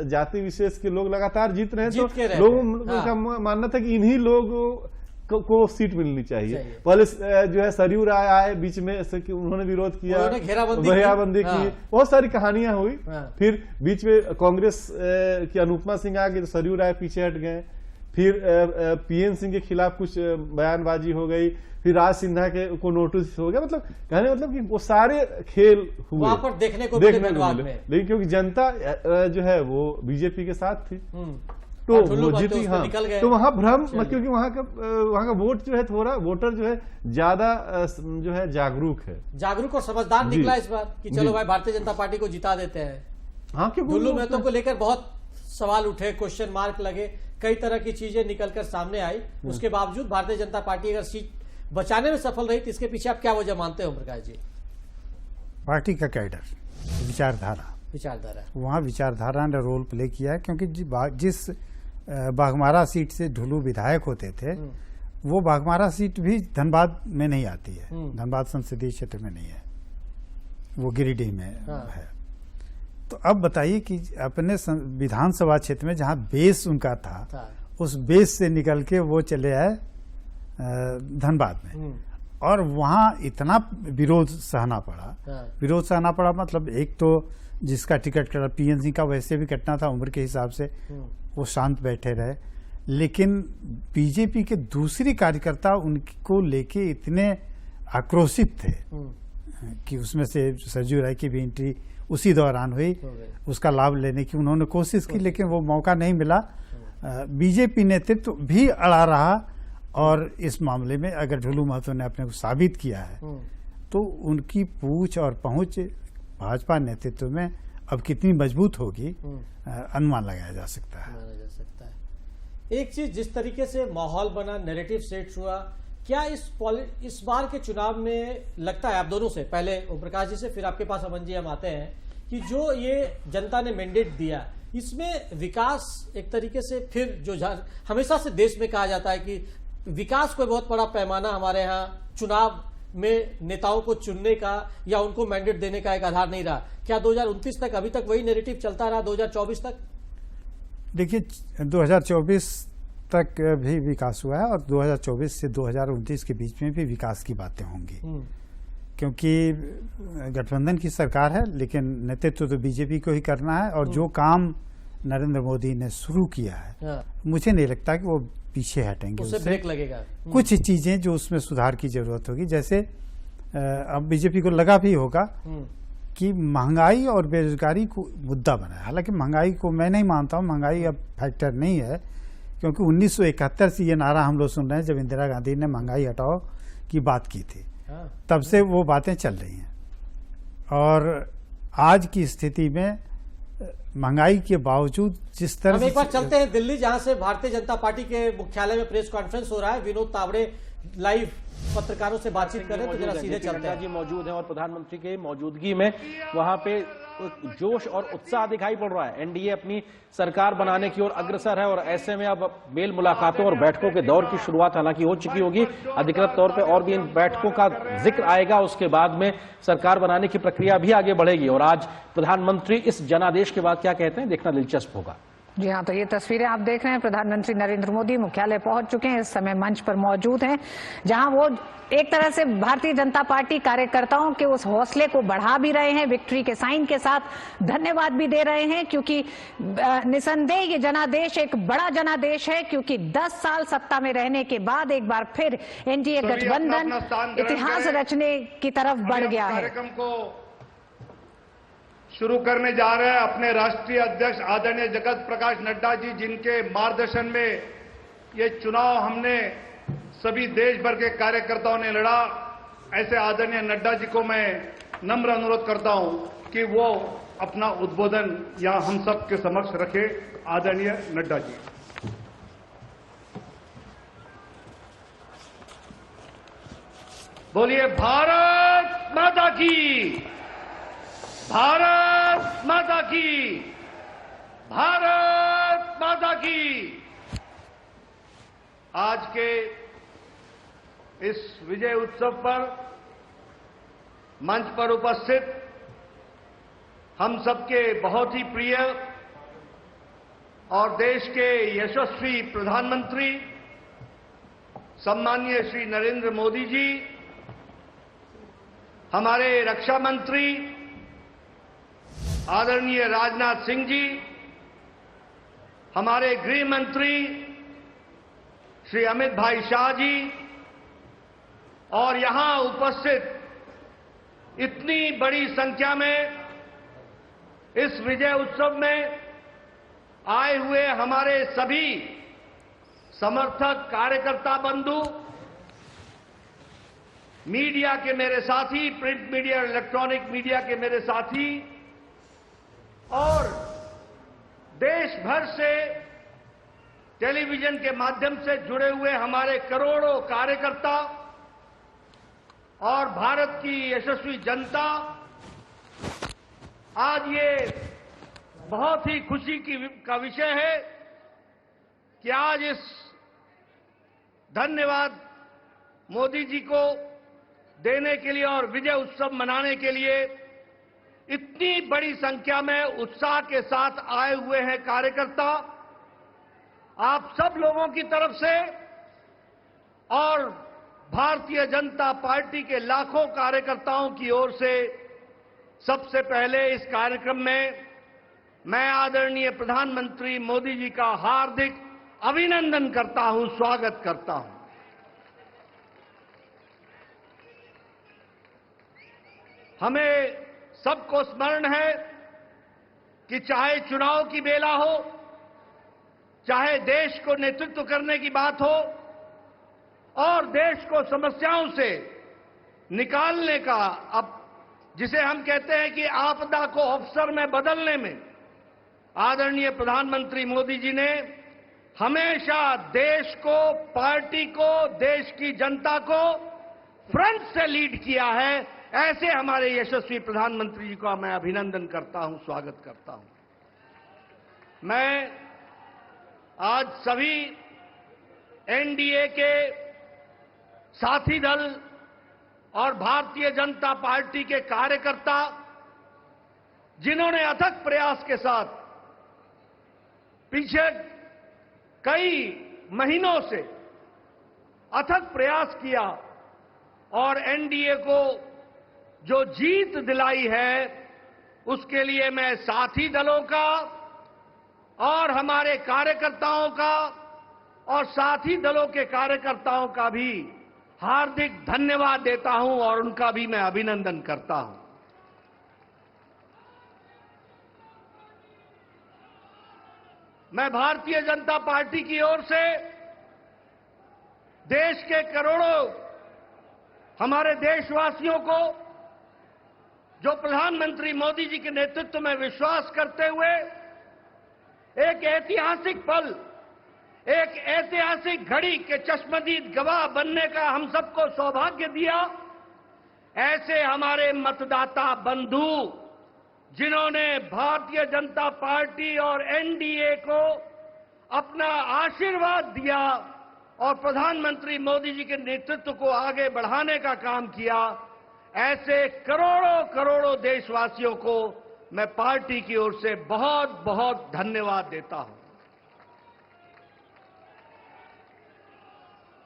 जाति विशेष के लोग लगातार जीत रहे हैं, तो लोगों का मानना था कि इन्हीं लोगों को सीट मिलनी चाहिए। पहले जो है सरयू राय आए बीच में, उन्होंने विरोध किया, घेराबंदी की, बहुत सारी कहानियां हुई। फिर बीच में कांग्रेस की अनुपमा सिंह आ गई तो सरयू राय पीछे हट गए। फिर पीएन सिंह के खिलाफ कुछ बयानबाजी हो गई, फिर राज सिन्हा के को नोटिस हो गया। मतलब कहने मतलब कि वो सारे खेल हुए वहां पर देखने को मिले, लेकिन क्योंकि जनता जो है वो बीजेपी के साथ थी, तो वो जीती। हाँ, तो वहां भ्रम, क्योंकि वहां का वोट जो है, थोड़ा वोटर जो है ज्यादा जो है जागरूक और समझदार निकला इस बार कि चलो भाई भारतीय जनता पार्टी को जिता देते हैं। हाँ, क्योंकि ढुल्लू महतो को लेकर बहुत सवाल उठे, क्वेश्चन मार्क लगे, कई तरह की चीजें निकलकर सामने आई। उसके बावजूद भारतीय जनता पार्टी अगर सीट बचाने में सफल रही तो इसके पीछे आप क्या वजह मानते हो प्रकाश जी? पार्टी का कैडर, विचारधारा वहाँ विचारधारा ने रोल प्ले किया है, क्योंकि जिस बाघमारा सीट से ढुल्लू विधायक होते थे, वो बाघमारा सीट भी धनबाद में नहीं आती है, धनबाद संसदीय क्षेत्र में नहीं है, वो गिरिडीह में है। तो अब बताइए कि अपने विधानसभा क्षेत्र में जहाँ बेस उनका था, उस बेस से निकल के वो चले आए धनबाद में, और वहाँ इतना विरोध सहना पड़ा। मतलब एक तो जिसका टिकट कटा, पीएन सिंह का वैसे भी कटना था उम्र के हिसाब से, वो शांत बैठे रहे। लेकिन बीजेपी के दूसरी कार्यकर्ता उनको लेके इतने आक्रोशित थे कि उसमें से सरजू राय की भी एंट्री उसी दौरान हुई, उसका लाभ लेने की उन्होंने कोशिश की, लेकिन वो मौका नहीं मिला। बीजेपी नेतृत्व भी अड़ा रहा, और इस मामले में अगर ढुल्लू महतो ने अपने को साबित किया है, तो उनकी पूछ और पहुंच भाजपा नेतृत्व में अब कितनी मजबूत होगी, अनुमान लगाया जा सकता है। एक चीज, जिस तरीके से माहौल बना, नैरेटिव सेट हुआ, क्या इस बार के चुनाव में लगता है, आप दोनों से, पहले ओम प्रकाश जी से, फिर आपके पास अमन जी हम आते हैं, कि जो ये जनता ने मैंडेट दिया, इसमें विकास एक तरीके से, फिर जो हमेशा से देश में कहा जाता है कि विकास कोई बहुत बड़ा पैमाना हमारे यहाँ चुनाव में नेताओं को चुनने का या उनको मैंडेट देने का एक आधार नहीं रहा, क्या 2029 तक अभी तक वही नैरेटिव चलता रहा, 2024 तक? देखिए, 2024 तक भी विकास हुआ है, और 2024 से 2029 के बीच में भी विकास की बातें होंगी, क्योंकि गठबंधन की सरकार है, लेकिन नेतृत्व तो बीजेपी को ही करना है। और जो काम नरेंद्र मोदी ने शुरू किया है, मुझे नहीं लगता कि वो पीछे हटेंगे, उससे ब्रेक लगेगा। कुछ चीजें जो उसमें सुधार की जरूरत होगी, जैसे अब बीजेपी को लगा भी होगा कि महंगाई और बेरोजगारी को मुद्दा बना है। हालांकि महंगाई को मैं नहीं मानता हूँ, महंगाई अब फैक्टर नहीं है, क्योंकि 1971 से ये नारा हम लोग सुन रहे हैं, जब इंदिरा गांधी ने महंगाई हटाओ की बात की थी, तब से वो बातें चल रही हैं। और आज की स्थिति में महंगाई के बावजूद जिस तरह हम एक बार चलते हैं दिल्ली, जहां से भारतीय जनता पार्टी के मुख्यालय में प्रेस कॉन्फ्रेंस हो रहा है। विनोद तावड़े लाइव पत्रकारों से बातचीत कर रहे हैं, तो जरा सीधे चलते हैं। जी मौजूद हैं और प्रधानमंत्री के मौजूदगी में वहां पे जोश और उत्साह दिखाई पड़ रहा है। एनडीए अपनी सरकार बनाने की ओर अग्रसर है, और ऐसे में अब मेल मुलाकातों और बैठकों के दौर की शुरुआत हालांकि हो चुकी होगी अधिकृत तौर पे, और भी इन बैठकों का जिक्र आएगा। उसके बाद में सरकार बनाने की प्रक्रिया भी आगे बढ़ेगी, और आज प्रधानमंत्री इस जनादेश के बाद क्या कहते हैं, देखना दिलचस्प होगा। जी हाँ, तो ये तस्वीरें आप देख रहे हैं, प्रधानमंत्री नरेंद्र मोदी मुख्यालय पहुंच चुके हैं, इस समय मंच पर मौजूद हैं, जहां वो एक तरह से भारतीय जनता पार्टी कार्यकर्ताओं के उस हौसले को बढ़ा भी रहे हैं, विक्ट्री के साइन के साथ धन्यवाद भी दे रहे हैं, क्योंकि निसंदेह ये जनादेश एक बड़ा जनादेश है, क्योंकि 10 साल सत्ता में रहने के बाद एक बार फिर एनडीए गठबंधन इतिहास रचने की तरफ बढ़ गया है। शुरू करने जा रहे हैं अपने राष्ट्रीय अध्यक्ष आदरणीय जगत प्रकाश नड्डा जी, जिनके मार्गदर्शन में ये चुनाव हमने सभी देश भर के कार्यकर्ताओं ने लड़ा। ऐसे आदरणीय नड्डा जी को मैं नम्र अनुरोध करता हूं कि वो अपना उद्बोधन यहां हम सब के समक्ष रखे। आदरणीय नड्डा जी। बोलिए भारत माता की, भारत माता की, भारत माता की। आज के इस विजय उत्सव पर मंच पर उपस्थित हम सबके बहुत ही प्रिय और देश के यशस्वी प्रधानमंत्री सम्माननीय श्री नरेंद्र मोदी जी, हमारे रक्षा मंत्री आदरणीय राजनाथ सिंह जी, हमारे गृह मंत्री श्री अमित भाई शाह जी और यहां उपस्थित इतनी बड़ी संख्या में इस विजय उत्सव में आए हुए हमारे सभी समर्थक कार्यकर्ता बंधु, मीडिया के मेरे साथी, प्रिंट मीडिया और इलेक्ट्रॉनिक मीडिया के मेरे साथी और देश भर से टेलीविजन के माध्यम से जुड़े हुए हमारे करोड़ों कार्यकर्ता और भारत की यशस्वी जनता, आज ये बहुत ही खुशी का विषय है कि आज इस धन्यवाद मोदी जी को देने के लिए और विजय उत्सव मनाने के लिए इतनी बड़ी संख्या में उत्साह के साथ आए हुए हैं कार्यकर्ता। आप सब लोगों की तरफ से और भारतीय जनता पार्टी के लाखों कार्यकर्ताओं की ओर से सबसे पहले इस कार्यक्रम में मैं आदरणीय प्रधानमंत्री मोदी जी का हार्दिक अभिनंदन करता हूं, स्वागत करता हूं। हमें सबको स्मरण है कि चाहे चुनाव की बेला हो, चाहे देश को नेतृत्व करने की बात हो और देश को समस्याओं से निकालने का, अब जिसे हम कहते हैं कि आपदा को अवसर में बदलने में आदरणीय प्रधानमंत्री मोदी जी ने हमेशा देश को, पार्टी को, देश की जनता को फ्रंट से लीड किया है। ऐसे हमारे यशस्वी प्रधानमंत्री जी का मैं अभिनंदन करता हूं, स्वागत करता हूं। मैं आज सभी एनडीए के साथी दल और भारतीय जनता पार्टी के कार्यकर्ता, जिन्होंने अथक प्रयास के साथ पिछले कई महीनों से अथक प्रयास किया और एनडीए को जो जीत दिलाई है, उसके लिए मैं साथी दलों का और हमारे कार्यकर्ताओं का और साथी दलों के कार्यकर्ताओं का भी हार्दिक धन्यवाद देता हूं और उनका भी मैं अभिनंदन करता हूं। मैं भारतीय जनता पार्टी की ओर से देश के करोड़ों हमारे देशवासियों को, जो प्रधानमंत्री मोदी जी के नेतृत्व में विश्वास करते हुए एक ऐतिहासिक पल, एक ऐतिहासिक घड़ी के चश्मदीद गवाह बनने का हम सबको सौभाग्य दिया, ऐसे हमारे मतदाता बंधु, जिन्होंने भारतीय जनता पार्टी और एनडीए को अपना आशीर्वाद दिया और प्रधानमंत्री मोदी जी के नेतृत्व को आगे बढ़ाने का काम किया, ऐसे करोड़ों करोड़ों देशवासियों को मैं पार्टी की ओर से बहुत बहुत धन्यवाद देता हूं।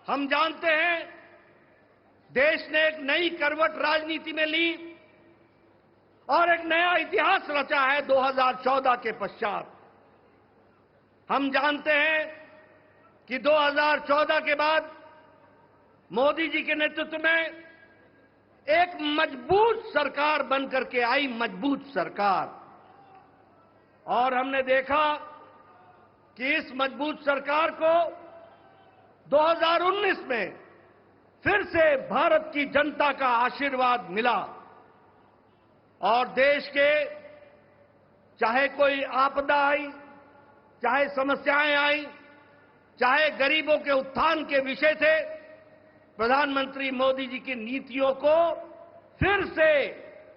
हम जानते हैं देश ने एक नई करवट राजनीति में ली और एक नया इतिहास रचा है 2014 के पश्चात। हम जानते हैं कि 2014 के बाद मोदी जी के नेतृत्व में एक मजबूत सरकार बनकर के आई, मजबूत सरकार, और हमने देखा कि इस मजबूत सरकार को 2019 में फिर से भारत की जनता का आशीर्वाद मिला और देश के चाहे कोई आपदा आई, चाहे समस्याएं आई, चाहे गरीबों के उत्थान के विषय थे, प्रधानमंत्री मोदी जी की नीतियों को फिर से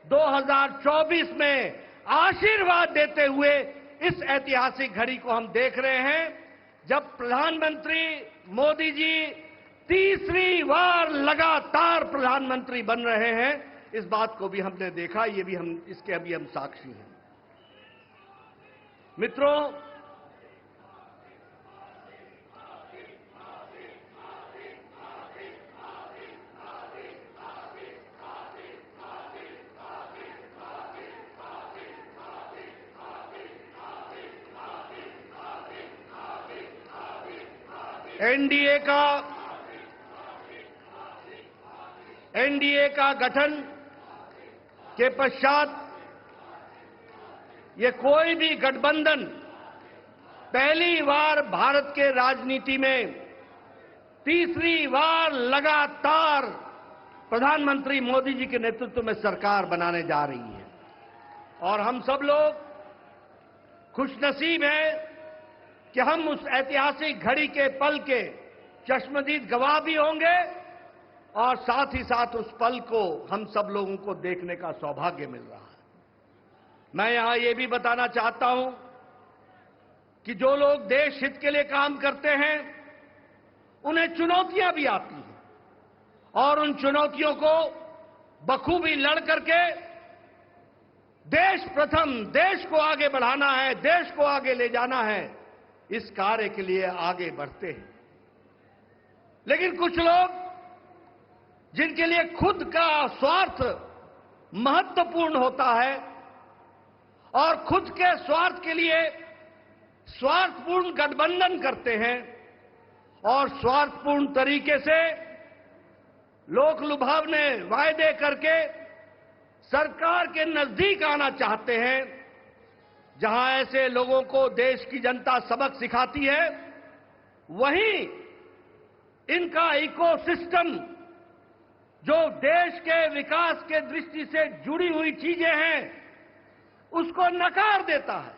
2024 में आशीर्वाद देते हुए इस ऐतिहासिक घड़ी को हम देख रहे हैं जब प्रधानमंत्री मोदी जी तीसरी बार लगातार प्रधानमंत्री बन रहे हैं। इस बात को भी हमने देखा, ये भी इसके अभी हम साक्षी हैं। मित्रों, एनडीए का गठन के पश्चात ये कोई भी गठबंधन पहली बार भारत के राजनीति में तीसरी बार लगातार प्रधानमंत्री मोदी जी के नेतृत्व में सरकार बनाने जा रही है। और हम सब लोग खुशनसीब हैं कि हम उस ऐतिहासिक घड़ी के पल के चश्मदीद गवाह भी होंगे और साथ ही साथ उस पल को हम सब लोगों को देखने का सौभाग्य मिल रहा है। मैं यहां ये भी बताना चाहता हूं कि जो लोग देश हित के लिए काम करते हैं उन्हें चुनौतियां भी आती हैं और उन चुनौतियों को बखूबी लड़ करके देश प्रथम, देश को आगे बढ़ाना है, देश को आगे ले जाना है, इस कार्य के लिए आगे बढ़ते हैं। लेकिन कुछ लोग जिनके लिए खुद का स्वार्थ महत्वपूर्ण होता है और खुद के स्वार्थ के लिए स्वार्थपूर्ण गठबंधन करते हैं और स्वार्थपूर्ण तरीके से लोक लुभावने वायदे करके सरकार के नजदीक आना चाहते हैं, जहां ऐसे लोगों को देश की जनता सबक सिखाती है, वहीं इनका इकोसिस्टम जो देश के विकास के दृष्टि से जुड़ी हुई चीजें हैं उसको नकार देता है।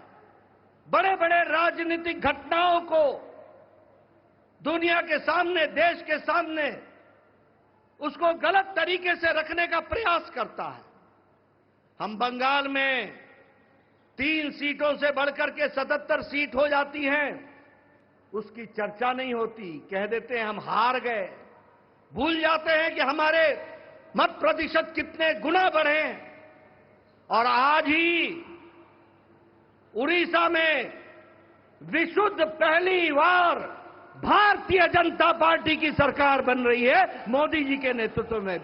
बड़े बड़े राजनीतिक घटनाओं को दुनिया के सामने, देश के सामने उसको गलत तरीके से रखने का प्रयास करता है। हम बंगाल में 3 सीटों से बढ़कर के 77 सीट हो जाती हैं, उसकी चर्चा नहीं होती, कह देते हैं हम हार गए, भूल जाते हैं कि हमारे मत प्रतिशत कितने गुना बढ़े। और आज ही उड़ीसा में विशुद्ध पहली बार भारतीय जनता पार्टी की सरकार बन रही है मोदी जी के नेतृत्व में।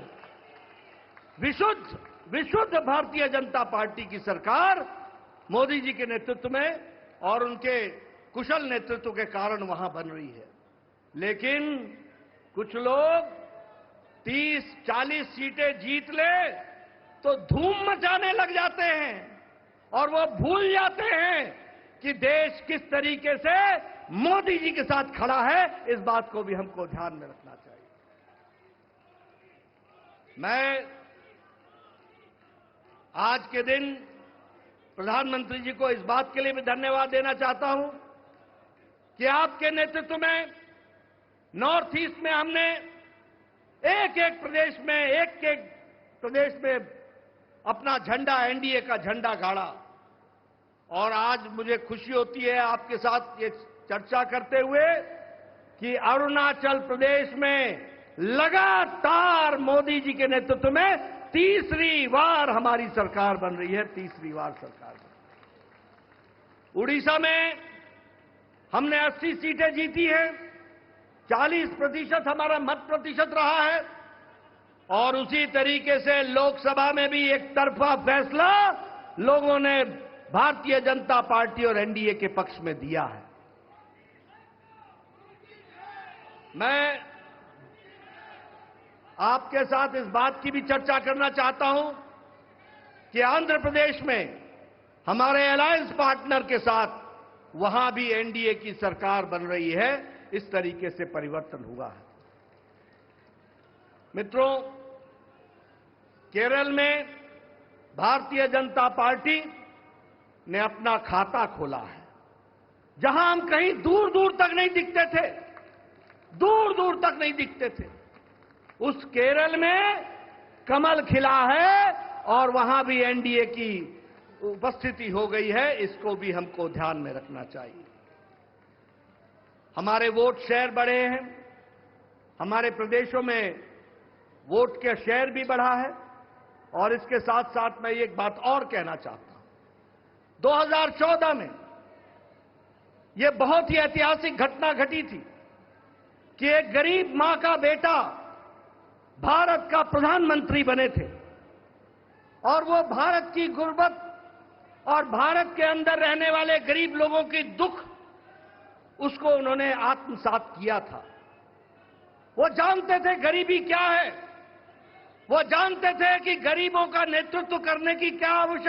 विशुद्ध भारतीय जनता पार्टी की सरकार मोदी जी के नेतृत्व में और उनके कुशल नेतृत्व के कारण वहां बन रही है। लेकिन कुछ लोग 30-40 सीटें जीत ले तो धूम मचाने लग जाते हैं और वो भूल जाते हैं कि देश किस तरीके से मोदी जी के साथ खड़ा है। इस बात को भी हमको ध्यान में रखना चाहिए। मैं आज के दिन प्रधानमंत्री जी को इस बात के लिए भी धन्यवाद देना चाहता हूं कि आपके नेतृत्व में नॉर्थ ईस्ट में हमने एक एक प्रदेश में अपना झंडा, एनडीए का झंडा गाड़ा। और आज मुझे खुशी होती है आपके साथ ये चर्चा करते हुए कि अरुणाचल प्रदेश में लगातार मोदी जी के नेतृत्व में तीसरी बार हमारी सरकार बन रही है, तीसरी बार सरकार बन रही है। उड़ीसा में हमने 80 सीटें जीती हैं, 40% हमारा मत प्रतिशत रहा है और उसी तरीके से लोकसभा में भी एक तरफा फैसला लोगों ने भारतीय जनता पार्टी और एनडीए के पक्ष में दिया है। मैं आपके साथ इस बात की भी चर्चा करना चाहता हूं कि आंध्र प्रदेश में हमारे अलायंस पार्टनर के साथ वहां भी एनडीए की सरकार बन रही है। इस तरीके से परिवर्तन हुआ है। मित्रों, केरल में भारतीय जनता पार्टी ने अपना खाता खोला है, जहां हम कहीं दूर दूर तक नहीं दिखते थे, दूर दूर तक नहीं दिखते थे। उस केरल में कमल खिला है और वहां भी एनडीए की उपस्थिति हो गई है, इसको भी हमको ध्यान में रखना चाहिए। हमारे वोट शेयर बढ़े हैं, हमारे प्रदेशों में वोट का शेयर भी बढ़ा है। और इसके साथ साथ मैं एक बात और कहना चाहता हूं, 2014 में यह बहुत ही ऐतिहासिक घटना घटी थी कि एक गरीब मां का बेटा भारत का प्रधानमंत्री बने थे और वो भारत की गुर्बत और भारत के अंदर रहने वाले गरीब लोगों की दुख उसको उन्होंने आत्मसात किया था। वो जानते थे गरीबी क्या है, वो जानते थे कि गरीबों का नेतृत्व करने की क्या आवश्यकता